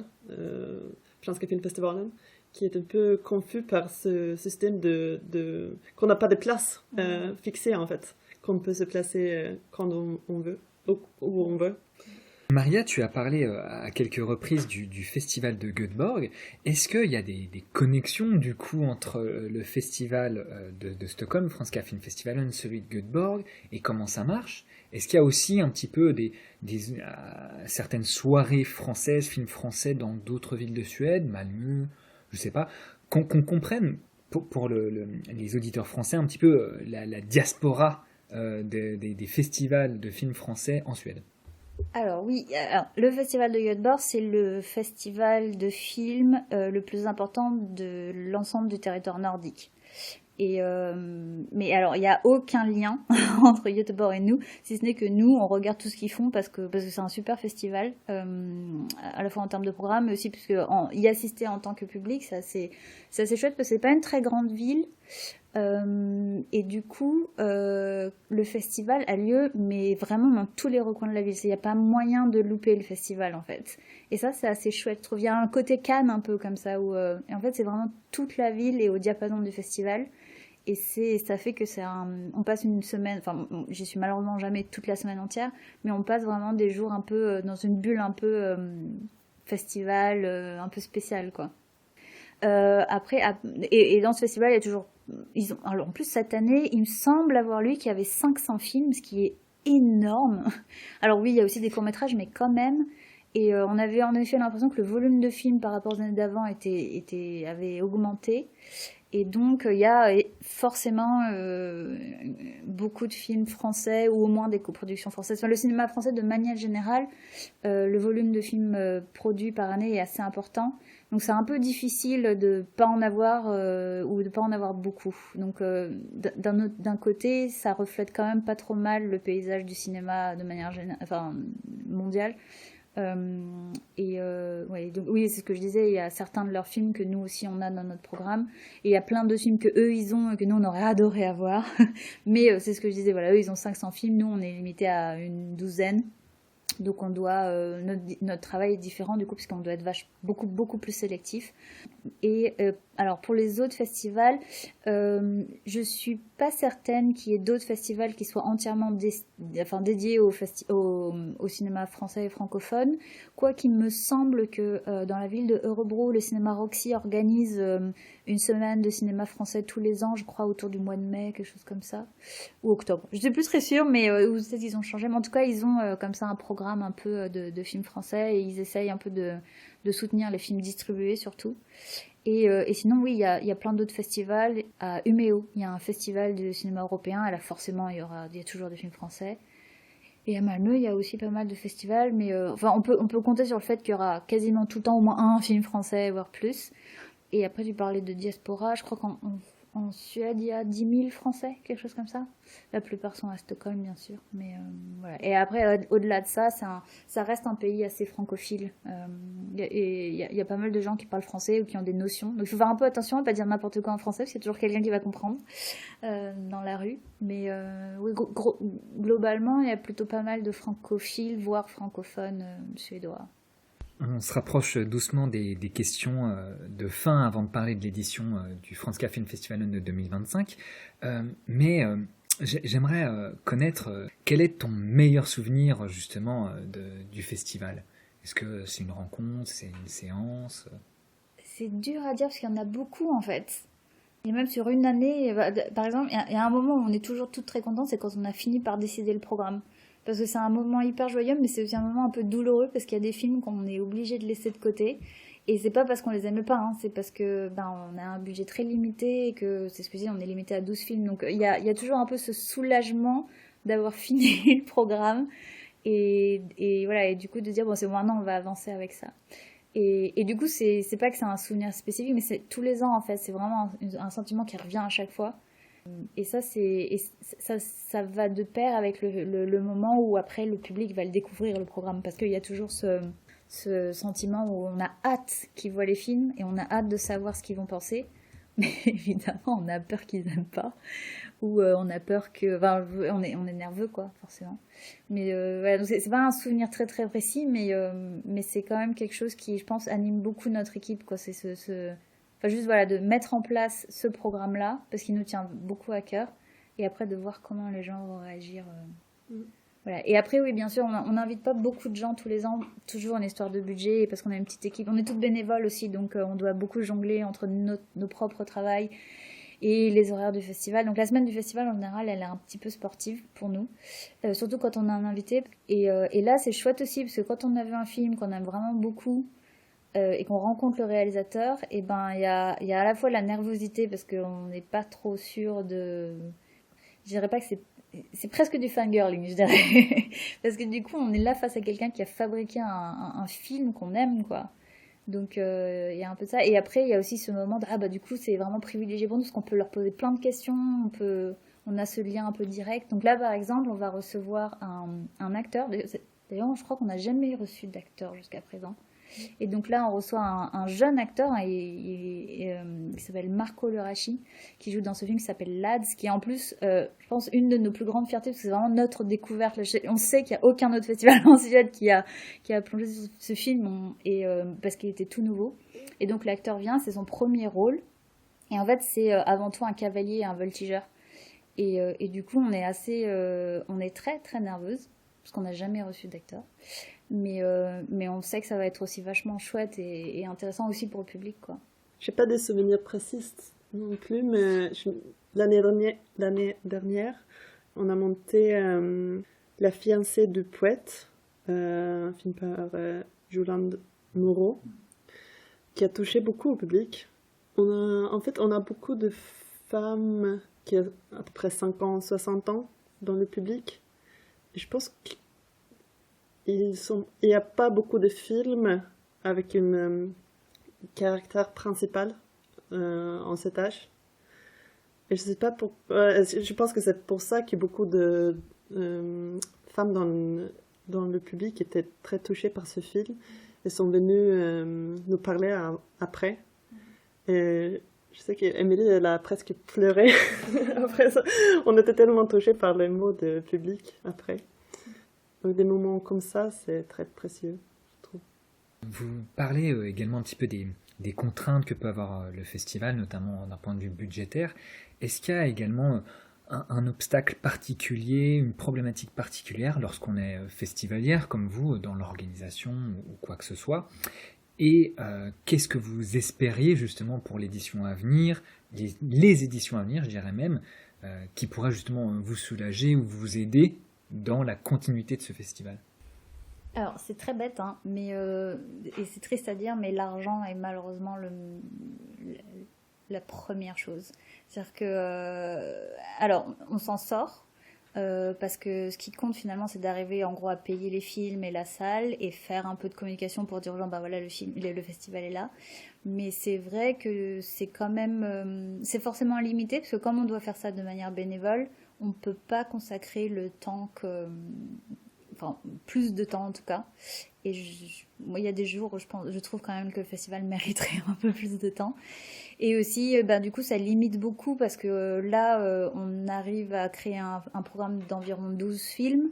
[SPEAKER 3] Svenska Filmfestivalen, qui est un peu confus par ce système qu'on n'a pas de place fixée en fait, qu'on peut se placer quand on veut, où on veut.
[SPEAKER 4] Maria, tu as parlé à quelques reprises du festival de Göteborg. Est-ce qu'il y a des connexions du coup entre le festival de Stockholm, Svenska Filmfestivalen, celui de Göteborg, et comment ça marche? Est-ce qu'il y a aussi un petit peu certaines soirées françaises, films français dans d'autres villes de Suède, Malmö, je sais pas, qu'on comprenne pour les auditeurs français un petit peu la diaspora des festivals de films français en Suède?
[SPEAKER 2] Alors oui, le festival de Göteborg, c'est le festival de films le plus important de l'ensemble du territoire nordique. Mais alors, il n'y a aucun lien entre Göteborg et nous, si ce n'est que nous, on regarde tout ce qu'ils font parce que c'est un super festival, à la fois en termes de programme, mais aussi parce que y assister en tant que public, c'est assez chouette parce que c'est pas une très grande ville. Et du coup, le festival a lieu, mais vraiment dans tous les recoins de la ville. Il n'y a pas moyen de louper le festival, en fait. Et ça, c'est assez chouette. Je trouve il y a un côté Cannes un peu comme ça, où et en fait, c'est vraiment toute la ville et au diapason du festival. Et ça fait que on passe une semaine, enfin, j'y suis malheureusement jamais toute la semaine entière, mais on passe vraiment des jours un peu dans une bulle un peu festival, un peu spécial, quoi. Après, et dans ce festival, il y a toujours. Alors en plus, cette année, il me semble avoir lu qu'il y avait 500 films, ce qui est énorme. Alors oui, il y a aussi des courts-métrages, mais quand même. Et on avait en effet l'impression que le volume de films par rapport aux années d'avant avait augmenté. Et donc, il y a forcément beaucoup de films français, ou au moins des coproductions françaises. Enfin, le cinéma français, de manière générale, le volume de films produits par année est assez important. Donc, c'est un peu difficile de ne pas en avoir ou de ne pas en avoir beaucoup. Donc, d'un côté, ça reflète quand même pas trop mal le paysage du cinéma de manière mondiale. Ouais, donc, oui, c'est ce que je disais, il y a certains de leurs films que nous aussi on a dans notre programme, et il y a plein de films que eux ils ont et que nous on aurait adoré avoir. Mais c'est ce que je disais, voilà, eux ils ont 500 films, nous on est limité à une douzaine. Donc on doit notre travail est différent du coup parce qu'on doit être beaucoup plus sélectif. Et alors pour les autres festivals, je suis pas certaine qu'il y ait d'autres festivals qui soient entièrement dédiés au cinéma français et francophone. Quoiqu'il me semble que dans la ville de Örebro, le cinéma Roxy organise une semaine de cinéma français tous les ans, je crois autour du mois de mai, quelque chose comme ça, ou octobre. Je suis plus très sûre, mais ou peut-être ils ont changé. Mais en tout cas, ils ont comme ça un programme un peu de films français et ils essayent un peu de soutenir les films distribués surtout. Et sinon, oui, il y a plein d'autres festivals. À Umeå, il y a un festival de cinéma européen. Et là, forcément, il y a toujours des films français. Et à Malmö, il y a aussi pas mal de festivals. Mais enfin, on peut compter sur le fait qu'il y aura quasiment tout le temps au moins un film français, voire plus. Et après, tu parlais de diaspora. Je crois qu'en Suède, il y a 10 000 Français, quelque chose comme ça. La plupart sont à Stockholm, bien sûr. Mais voilà. Et après, au-delà de ça, ça reste un pays assez francophile. Et il y a pas mal de gens qui parlent français ou qui ont des notions. Donc il faut faire un peu attention à ne pas dire n'importe quoi en français, parce qu'il y a toujours quelqu'un qui va comprendre dans la rue. Mais oui, globalement, il y a plutôt pas mal de francophiles, voire francophones suédois.
[SPEAKER 4] On se rapproche doucement des questions de fin avant de parler de l'édition du Franska Film Festival de 2025. Mais j'aimerais connaître quel est ton meilleur souvenir justement du festival. Est-ce que c'est une rencontre, c'est une séance?
[SPEAKER 2] C'est dur à dire parce qu'il y en a beaucoup en fait. Et même sur une année, par exemple, il y a un moment où on est toujours toutes très contentes, c'est quand on a fini par décider le programme. Parce que c'est un moment hyper joyeux, mais c'est aussi un moment un peu douloureux parce qu'il y a des films qu'on est obligé de laisser de côté. Et c'est pas parce qu'on les aime pas, hein, c'est parce que on a un budget très limité et que c'est ce que je dis, on est limité à 12 films. Donc il y a toujours un peu ce soulagement d'avoir fini le programme et voilà, et du coup de dire bon c'est bon, maintenant on va avancer avec ça. Et du coup c'est pas que c'est un souvenir spécifique, mais c'est tous les ans en fait, c'est vraiment un sentiment qui revient à chaque fois. Et ça va de pair avec le moment où après le public va le découvrir le programme, parce qu'il y a toujours ce sentiment où on a hâte qu'ils voient les films et on a hâte de savoir ce qu'ils vont penser, mais évidemment on a peur qu'ils n'aiment pas, ou on a peur que, enfin, on est nerveux quoi forcément. Mais voilà, donc c'est pas un souvenir très très précis, mais c'est quand même quelque chose qui je pense anime beaucoup notre équipe quoi. C'est enfin, juste voilà, de mettre en place ce programme-là, parce qu'il nous tient beaucoup à cœur, et après de voir comment les gens vont réagir. Voilà. Et après, oui, bien sûr, on n'invite pas beaucoup de gens tous les ans, toujours en histoire de budget, parce qu'on a une petite équipe. On est toutes bénévoles aussi, donc on doit beaucoup jongler entre nos propres travails et les horaires du festival. Donc la semaine du festival, en général, elle est un petit peu sportive pour nous, surtout quand on a un invité. Et là, c'est chouette aussi, parce que quand on a vu un film qu'on aime vraiment beaucoup, et qu'on rencontre le réalisateur, et ben il y a à la fois la nervosité parce qu'on n'est pas trop sûr de, je dirais pas que c'est presque du fangirling, je dirais, parce que du coup on est là face à quelqu'un qui a fabriqué un film qu'on aime quoi. Donc il y a un peu de ça, et après il y a aussi ce moment de du coup c'est vraiment privilégié pour nous parce qu'on peut leur poser plein de questions, on a ce lien un peu direct. Donc là par exemple on va recevoir un acteur, d'ailleurs je crois qu'on n'a jamais reçu d'acteur jusqu'à présent. Et donc là, on reçoit un jeune acteur qui s'appelle Marco Lerachi, qui joue dans ce film qui s'appelle Lads, qui est en plus, je pense, une de nos plus grandes fiertés, parce que c'est vraiment notre découverte. On sait qu'il n'y a aucun autre festival en Suède qui a plongé sur ce film, parce qu'il était tout nouveau. Et donc l'acteur vient, c'est son premier rôle. Et en fait, c'est avant tout un cavalier et un voltigeur. Et du coup, on est très très nerveuse, parce qu'on n'a jamais reçu d'acteur. Mais on sait que ça va être aussi vachement chouette et intéressant aussi pour le public, quoi.
[SPEAKER 3] J'ai pas des souvenirs précis non plus, mais l'année dernière, on a monté La fiancée du poète, un film par Juland Moreau, qui a touché beaucoup au public. En fait, on a beaucoup de femmes qui ont à peu près 50, 60 ans dans le public. Et je pense il n'y a pas beaucoup de films avec un caractère principal en cet âge. Et je sais pas je pense que c'est pour ça que beaucoup de femmes dans le public étaient très touchées par ce film et sont venues nous parler après. Et je sais qu'Émilie, elle a presque pleuré après ça. On était tellement touchés par les mots du public après. des moments comme ça, c'est très précieux, je trouve.
[SPEAKER 4] Vous parlez également un petit peu des contraintes que peut avoir le festival, notamment d'un point de vue budgétaire. Est-ce qu'il y a également un obstacle particulier, une problématique particulière lorsqu'on est festivalière comme vous, dans l'organisation ou quoi que ce soit? Et qu'est-ce que vous espériez justement pour l'édition à venir, les éditions à venir, je dirais même, qui pourraient justement vous soulager ou vous aider dans la continuité de ce festival?
[SPEAKER 2] Alors, c'est très bête, hein, mais, et c'est triste à dire, mais l'argent est malheureusement la première chose. C'est-à-dire que, alors, on s'en sort, parce que ce qui compte finalement, c'est d'arriver en gros à payer les films et la salle et faire un peu de communication pour dire aux gens, bah voilà, le festival est là. Mais c'est vrai que c'est quand même, c'est forcément limité, parce que comme on doit faire ça de manière bénévole, on ne peut pas consacrer le temps enfin, plus de temps en tout cas. Et moi, il y a des jours où je trouve quand même que le festival mériterait un peu plus de temps. Et aussi, du coup, ça limite beaucoup parce que là, on arrive à créer un programme d'environ 12 films.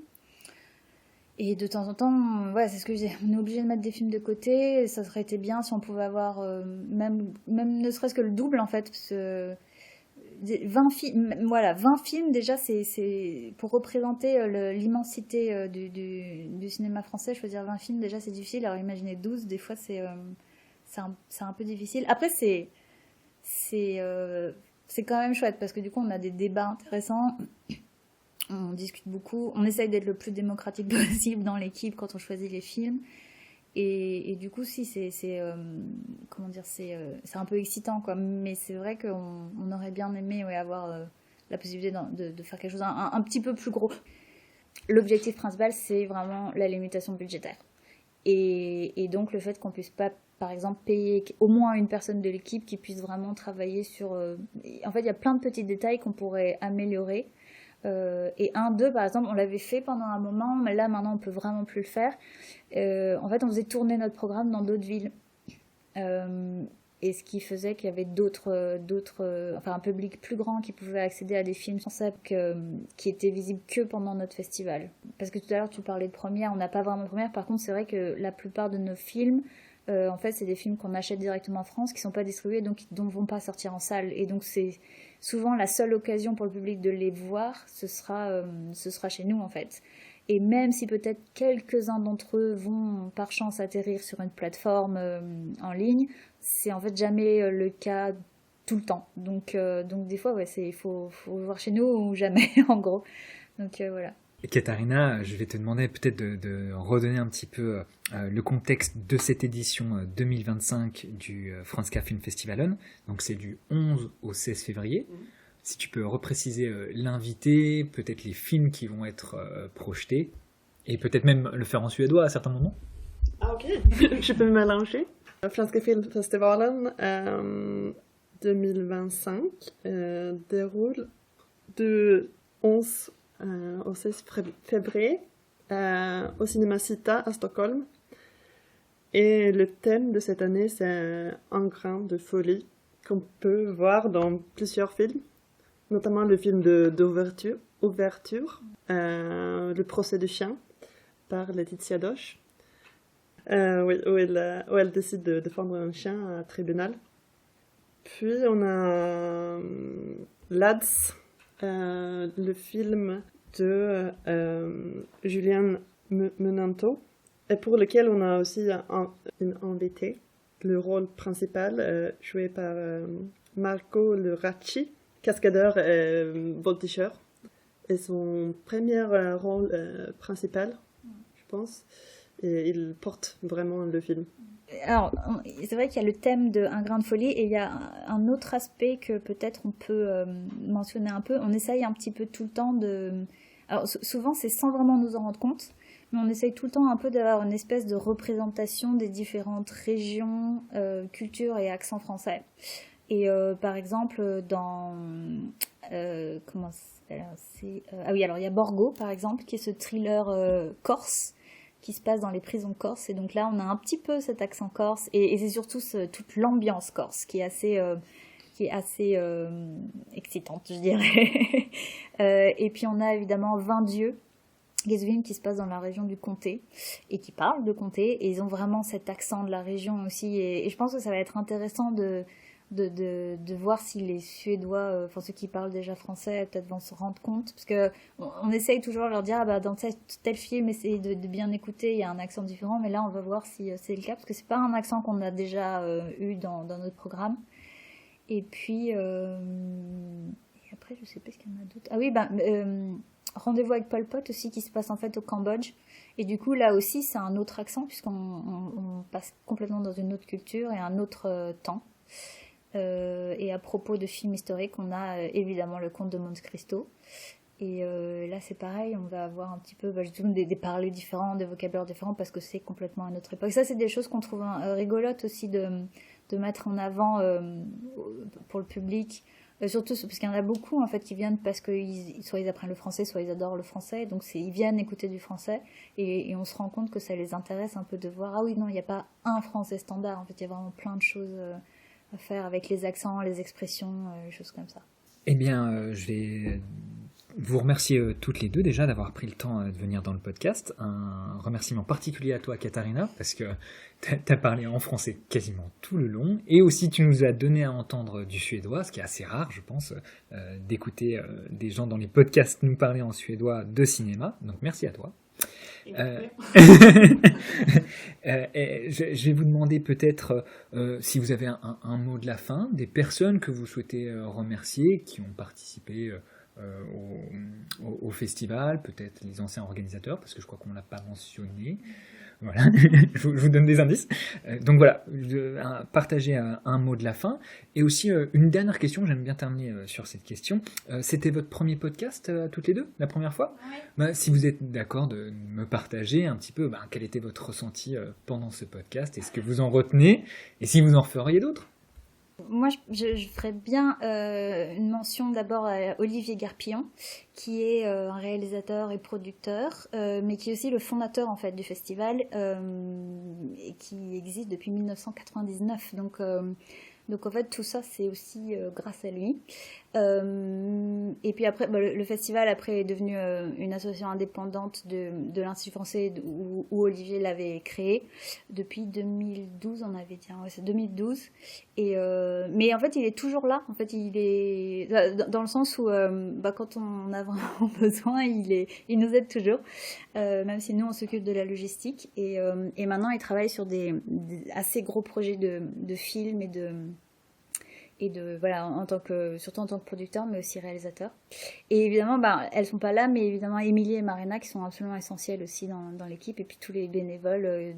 [SPEAKER 2] Et de temps en temps, ouais, c'est ce que je disais, on est obligé de mettre des films de côté. Ça aurait été bien si on pouvait avoir même ne serait-ce que le double en fait. Parce que 20 films, voilà, 20 films déjà, c'est pour représenter l'immensité du cinéma français, choisir 20 films déjà c'est difficile, alors imaginer 12, des fois c'est un peu difficile. Après c'est quand même chouette parce que du coup on a des débats intéressants, on discute beaucoup, on essaye d'être le plus démocratique possible dans l'équipe quand on choisit les films. Et du coup, si, comment dire, c'est un peu excitant, quoi. Mais c'est vrai qu'on aurait bien aimé avoir la possibilité de faire quelque chose un petit peu plus gros. L'objectif principal, c'est vraiment la limitation budgétaire. Et donc, le fait qu'on puisse pas, par exemple, payer au moins une personne de l'équipe qui puisse vraiment travailler sur... En fait, il y a plein de petits détails qu'on pourrait améliorer. Et 1-2 par exemple on l'avait fait pendant un moment, mais là maintenant on peut vraiment plus le faire. En fait on faisait tourner notre programme dans d'autres villes, et ce qui faisait qu'il y avait enfin un public plus grand qui pouvait accéder à des films français qui étaient visibles que pendant notre festival. Parce que tout à l'heure tu parlais de première, on n'a pas vraiment de première. Par contre c'est vrai que la plupart de nos films en fait c'est des films qu'on achète directement en France, qui sont pas distribués, donc qui ne vont pas sortir en salle, et donc c'est souvent la seule occasion pour le public de les voir, ce sera chez nous en fait. Et même si peut-être quelques-uns d'entre eux vont par chance atterrir sur une plateforme en ligne, c'est en fait jamais le cas tout le temps. Donc des fois ouais, il faut voir chez nous ou jamais en gros. Donc voilà.
[SPEAKER 4] Et Katharina, je vais te demander peut-être de redonner un petit peu le contexte de cette édition 2025 du Franska Film Festivalen. Donc c'est du 11 au 16 février. Si tu peux repréciser l'invité, peut-être les films qui vont être projetés, et peut-être même le faire en suédois à certains moments.
[SPEAKER 3] Ah ok, je peux me mélanger. Franska Film Festivalen 2025 déroule de 11 au 16 février au cinéma Cita à Stockholm. Et le thème de cette année, c'est un grain de folie qu'on peut voir dans plusieurs films, notamment le film d'ouverture, Le procès du chien, par Laetitia Doche, oui, où elle décide de défendre un chien à un tribunal. Puis on a Lads, le film de Julien Menanto, et pour lequel on a aussi une invitée, le rôle principal joué par Marco Leracci, cascadeur et voltigeur, et son premier rôle principal, je pense, et il porte vraiment le film.
[SPEAKER 2] Alors, c'est vrai qu'il y a le thème de Un grain de folie, et il y a un autre aspect que peut-être on peut mentionner un peu. On essaye un petit peu tout le temps de... Alors, souvent, c'est sans vraiment nous en rendre compte, mais on essaye tout le temps un peu d'avoir une espèce de représentation des différentes régions, cultures et accents français. Et par exemple, dans... comment c'est ah oui, alors il y a Borgo, par exemple, qui est ce thriller corse, qui se passe dans les prisons corses, et donc là on a un petit peu cet accent corse, et c'est surtout toute l'ambiance corse qui est assez excitante, je dirais. Et puis on a évidemment 20 dieux, des films qui se passent dans la région du comté et qui parlent de comté, et ils ont vraiment cet accent de la région aussi, et je pense que ça va être intéressant de voir si les Suédois, enfin ceux qui parlent déjà français, peut-être vont se rendre compte, parce que on essaye toujours de leur dire, dans tel film, essayez de bien écouter, il y a un accent différent, mais là on va voir si c'est le cas, parce que c'est pas un accent qu'on a déjà eu dans notre programme. Et puis, et après je sais pas ce qu'il y en a d'autres. Ah oui, Rendez-vous avec Pol Pot aussi, qui se passe en fait au Cambodge. Et du coup, là aussi, c'est un autre accent, puisqu'on passe complètement dans une autre culture et un autre temps. Et à propos de films historiques, on a évidemment le Comte de Monte Cristo. Et là, c'est pareil, on va avoir un petit peu des parlers différents, des vocabulaires différents, parce que c'est complètement à notre époque. Ça, c'est des choses qu'on trouve rigolotes aussi de mettre en avant pour le public. Surtout parce qu'il y en a beaucoup en fait qui viennent parce que soit ils apprennent le français, soit ils adorent le français, donc ils viennent écouter du français, et on se rend compte que ça les intéresse un peu de voir, ah oui, non, il n'y a pas un français standard, en fait il y a vraiment plein de choses à faire avec les accents, les expressions, les choses comme ça.
[SPEAKER 4] Eh bien, je vais vous remercier toutes les deux déjà d'avoir pris le temps de venir dans le podcast. Un remerciement particulier à toi, Katharina, parce que t'as parlé en français quasiment tout le long, et aussi tu nous as donné à entendre du suédois, ce qui est assez rare, je pense, d'écouter des gens dans les podcasts nous parler en suédois de cinéma. Donc merci à toi. Je vais vous demander peut-être si vous avez un mot de la fin, des personnes que vous souhaitez remercier, qui ont participé au festival, peut-être les anciens organisateurs, parce que je crois qu'on ne l'a pas mentionné. Voilà, je vous donne des indices. Donc voilà, partagez un mot de la fin. Et aussi, une dernière question, j'aime bien terminer sur cette question. C'était votre premier podcast, toutes les deux, la première fois ? Oui. Si vous êtes d'accord de me partager un petit peu quel était votre ressenti pendant ce podcast, est-ce que vous en retenez, et si vous en referiez d'autres ?
[SPEAKER 2] Moi, je ferais bien une mention d'abord à Olivier Garpillon, qui est un réalisateur et producteur, mais qui est aussi le fondateur en fait du festival, et qui existe depuis 1999. Donc en fait, tout ça, c'est aussi grâce à lui. Et puis après, le festival après est devenu une association indépendante de l'Institut français où Olivier l'avait créé depuis 2012, on avait dit, ouais, c'est 2012. Mais en fait, il est toujours là. En fait, il est dans le sens où quand on a vraiment besoin, il nous aide toujours, même si nous on s'occupe de la logistique. Et maintenant, il travaille sur des assez gros projets de films et voilà, surtout en tant que producteur, mais aussi réalisateur. Et évidemment, elles sont pas là, mais évidemment Émilie et Marina qui sont absolument essentielles aussi dans l'équipe, et puis tous les bénévoles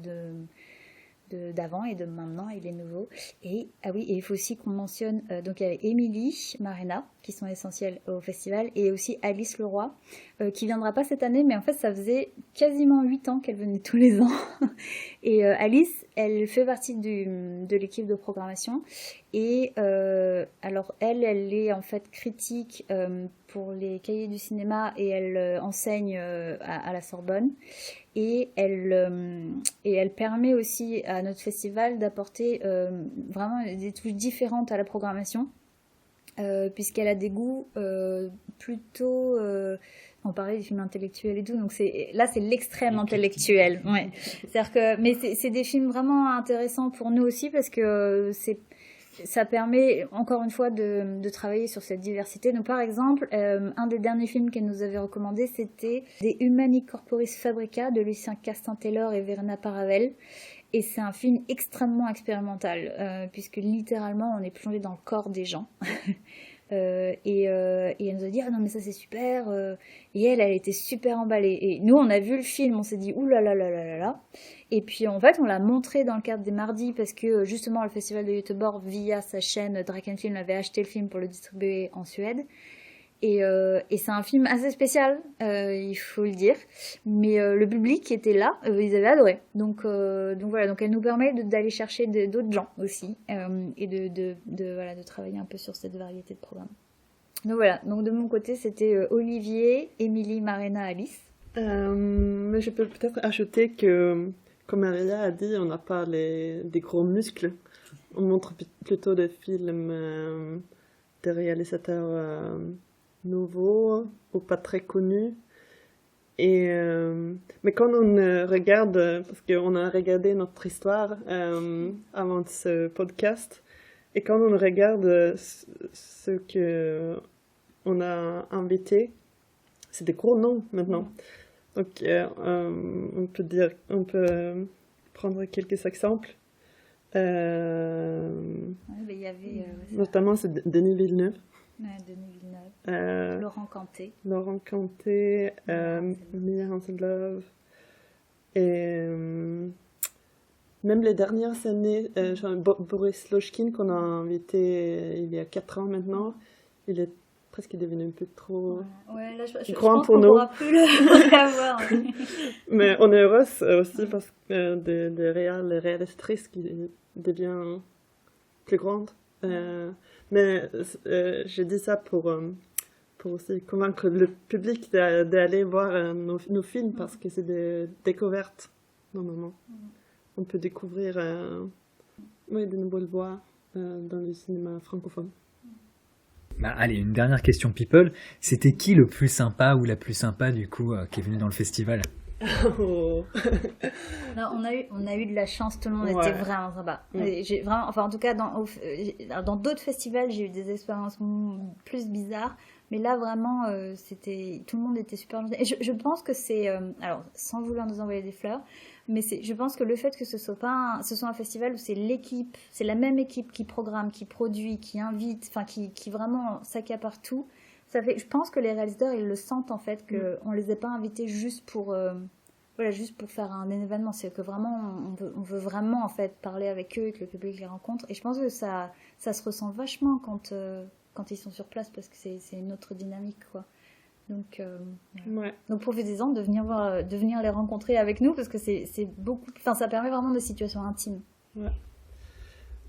[SPEAKER 2] d'avant et de maintenant et les nouveaux. Et il faut aussi qu'on mentionne donc il y avait Émilie, Marina qui sont essentielles au festival, et aussi Alice Leroy qui viendra pas cette année, mais en fait ça faisait quasiment 8 ans qu'elle venait tous les ans. Et Alice, elle fait partie de l'équipe de programmation, et alors elle est en fait critique pour les cahiers du cinéma, et elle enseigne à la Sorbonne. Et elle permet aussi à notre festival d'apporter vraiment des touches différentes à la programmation, puisqu'elle a des goûts plutôt... on parlait des films intellectuels et tout, donc c'est l'extrême intellectuel. Ouais. Mais c'est des films vraiment intéressants pour nous aussi, parce que ça permet encore une fois de travailler sur cette diversité. Donc par exemple, un des derniers films qu'elle nous avait recommandé, c'était des Humani Corporis Fabrica de Lucien Castin-Taylor et Verena Paravel. Et c'est un film extrêmement expérimental, puisque littéralement on est plongé dans le corps des gens. Et elle nous a dit, ah non mais ça c'est super, et elle était super emballée, et nous on a vu le film, on s'est dit ouh là là là là là là, et puis en fait on l'a montré dans le cadre des mardis, parce que justement le festival de Göteborg via sa chaîne Drakenfilm avait acheté le film pour le distribuer en Suède. Et c'est un film assez spécial, il faut le dire, mais le public qui était là, ils avaient adoré. Donc voilà, donc elle nous permet d'aller chercher d'autres gens aussi, et de travailler un peu sur cette variété de programmes. Donc voilà, donc de mon côté c'était Olivier, Émilie, Marina, Alice.
[SPEAKER 3] Mais je peux peut-être ajouter que, comme Maria a dit, on n'a pas des gros muscles. On montre plutôt des films des réalisateurs nouveaux ou pas très connus. Mais quand on regarde, parce qu'on a regardé notre histoire avant ce podcast, et quand on regarde ce que on a invité, c'est des gros noms maintenant. Donc on peut prendre quelques exemples.
[SPEAKER 2] Ouais, il y avait
[SPEAKER 3] Notamment c'est Denis Villeneuve.
[SPEAKER 2] Denis Villeneuve, Laurent Canté,
[SPEAKER 3] Mia Hansen-Løve, et même les dernières années, Boris Lochkin qu'on a invité il y a 4 ans maintenant, il est presque devenu un peu trop
[SPEAKER 2] là, je
[SPEAKER 3] grand
[SPEAKER 2] pense
[SPEAKER 3] pour
[SPEAKER 2] qu'on
[SPEAKER 3] nous.
[SPEAKER 2] pourra plus le avoir.
[SPEAKER 3] Mais on est heureuse aussi parce que des réalisatrices qui deviennent plus grandes. Mais je dis ça pour aussi convaincre le public d'aller voir nos films parce que c'est des découvertes, normalement. On peut découvrir de nouvelles voix dans le cinéma francophone.
[SPEAKER 4] Allez, une dernière question people. C'était qui le plus sympa ou la plus sympa du coup qui est venu dans le festival?
[SPEAKER 3] Oh.
[SPEAKER 2] Non, on a eu de la chance, tout le monde était vraiment sympa. J'ai vraiment, en tout cas dans d'autres festivals, j'ai eu des expériences plus bizarres, mais là vraiment tout le monde était super gentil. Et je pense que c'est alors sans vouloir nous envoyer des fleurs, mais je pense que le fait que ce soit un festival où c'est la même équipe qui programme, qui produit, qui invite, qui vraiment s'accapare tout. Ça fait, je pense que les réalisateurs ils le sentent en fait qu'on les a pas invités juste pour faire un événement, c'est que vraiment on veut vraiment en fait parler avec eux et que le public les rencontre, et je pense que ça se ressent vachement quand ils sont sur place parce que c'est une autre dynamique quoi. Donc donc profitez-en de venir les rencontrer avec nous parce que c'est beaucoup, ça permet vraiment de situations intimes.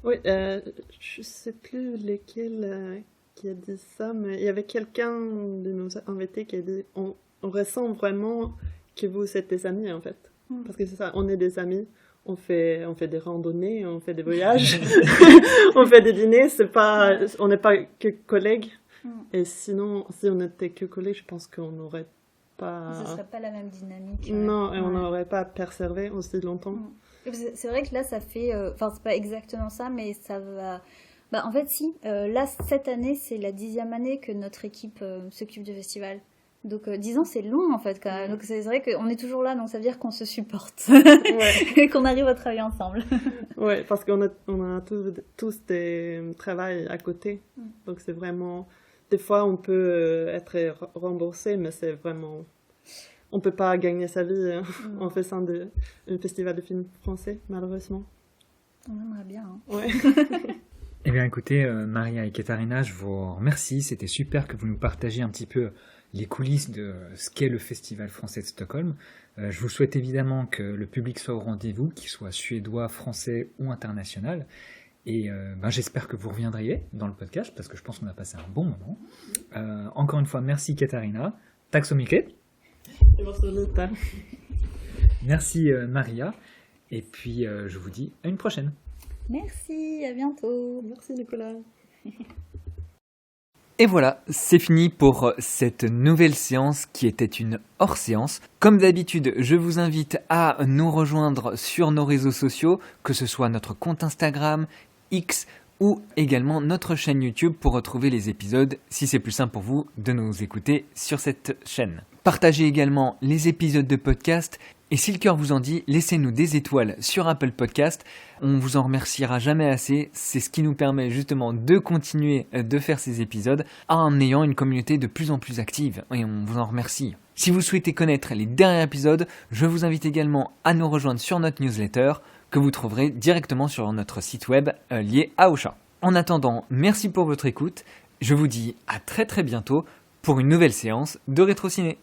[SPEAKER 3] Oui, je sais plus lesquels qui a dit ça, mais il y avait quelqu'un de nos invités qui a dit on ressent vraiment que vous êtes des amis en fait. Parce que c'est ça, on est des amis, on fait des randonnées, on fait des voyages, on fait des dîners, on n'est pas que collègues. Et sinon, si on était que collègues, je pense qu'on n'aurait pas...
[SPEAKER 2] Ce serait pas la même dynamique.
[SPEAKER 3] Non, et on n'aurait pas persévéré aussi longtemps.
[SPEAKER 2] C'est vrai que là, ça fait... c'est pas exactement ça, mais ça va... en fait, si. Là, cette année, c'est la 10e année que notre équipe s'occupe du festival. Donc 10 ans, c'est long, en fait, quand même. Donc c'est vrai qu'on est toujours là, donc ça veut dire qu'on se supporte. Et qu'on arrive à travailler ensemble.
[SPEAKER 3] Oui, parce qu'on a tous des travails à côté. Donc c'est vraiment... Des fois, on peut être remboursé, mais c'est vraiment... On peut pas gagner sa vie en faisant un festival de films français, malheureusement.
[SPEAKER 2] On aimerait bien.
[SPEAKER 3] Ouais.
[SPEAKER 4] Eh bien écoutez, Maria et Katharina, je vous remercie. C'était super que vous nous partagiez un petit peu les coulisses de ce qu'est le Festival français de Stockholm. Je vous souhaite évidemment que le public soit au rendez-vous, qu'il soit suédois, français ou international. Et j'espère que vous reviendriez dans le podcast parce que je pense qu'on a passé un bon moment. Encore une fois, merci Katharina. Tack så mycket. Merci Maria. Et puis je vous dis à une prochaine.
[SPEAKER 2] Merci, à bientôt.
[SPEAKER 3] Merci Nicolas.
[SPEAKER 1] Et voilà, c'est fini pour cette nouvelle séance qui était une hors-séance. Comme d'habitude, je vous invite à nous rejoindre sur nos réseaux sociaux, que ce soit notre compte Instagram, X ou également notre chaîne YouTube pour retrouver les épisodes si c'est plus simple pour vous de nous écouter sur cette chaîne. Partagez également les épisodes de podcast et si le cœur vous en dit, laissez-nous des étoiles sur Apple Podcast. On vous en remerciera jamais assez. C'est ce qui nous permet justement de continuer de faire ces épisodes en ayant une communauté de plus en plus active et on vous en remercie. Si vous souhaitez connaître les derniers épisodes, je vous invite également à nous rejoindre sur notre newsletter que vous trouverez directement sur notre site web lié à Ocha. En attendant, merci pour votre écoute. Je vous dis à très bientôt pour une nouvelle séance de Rétrociné.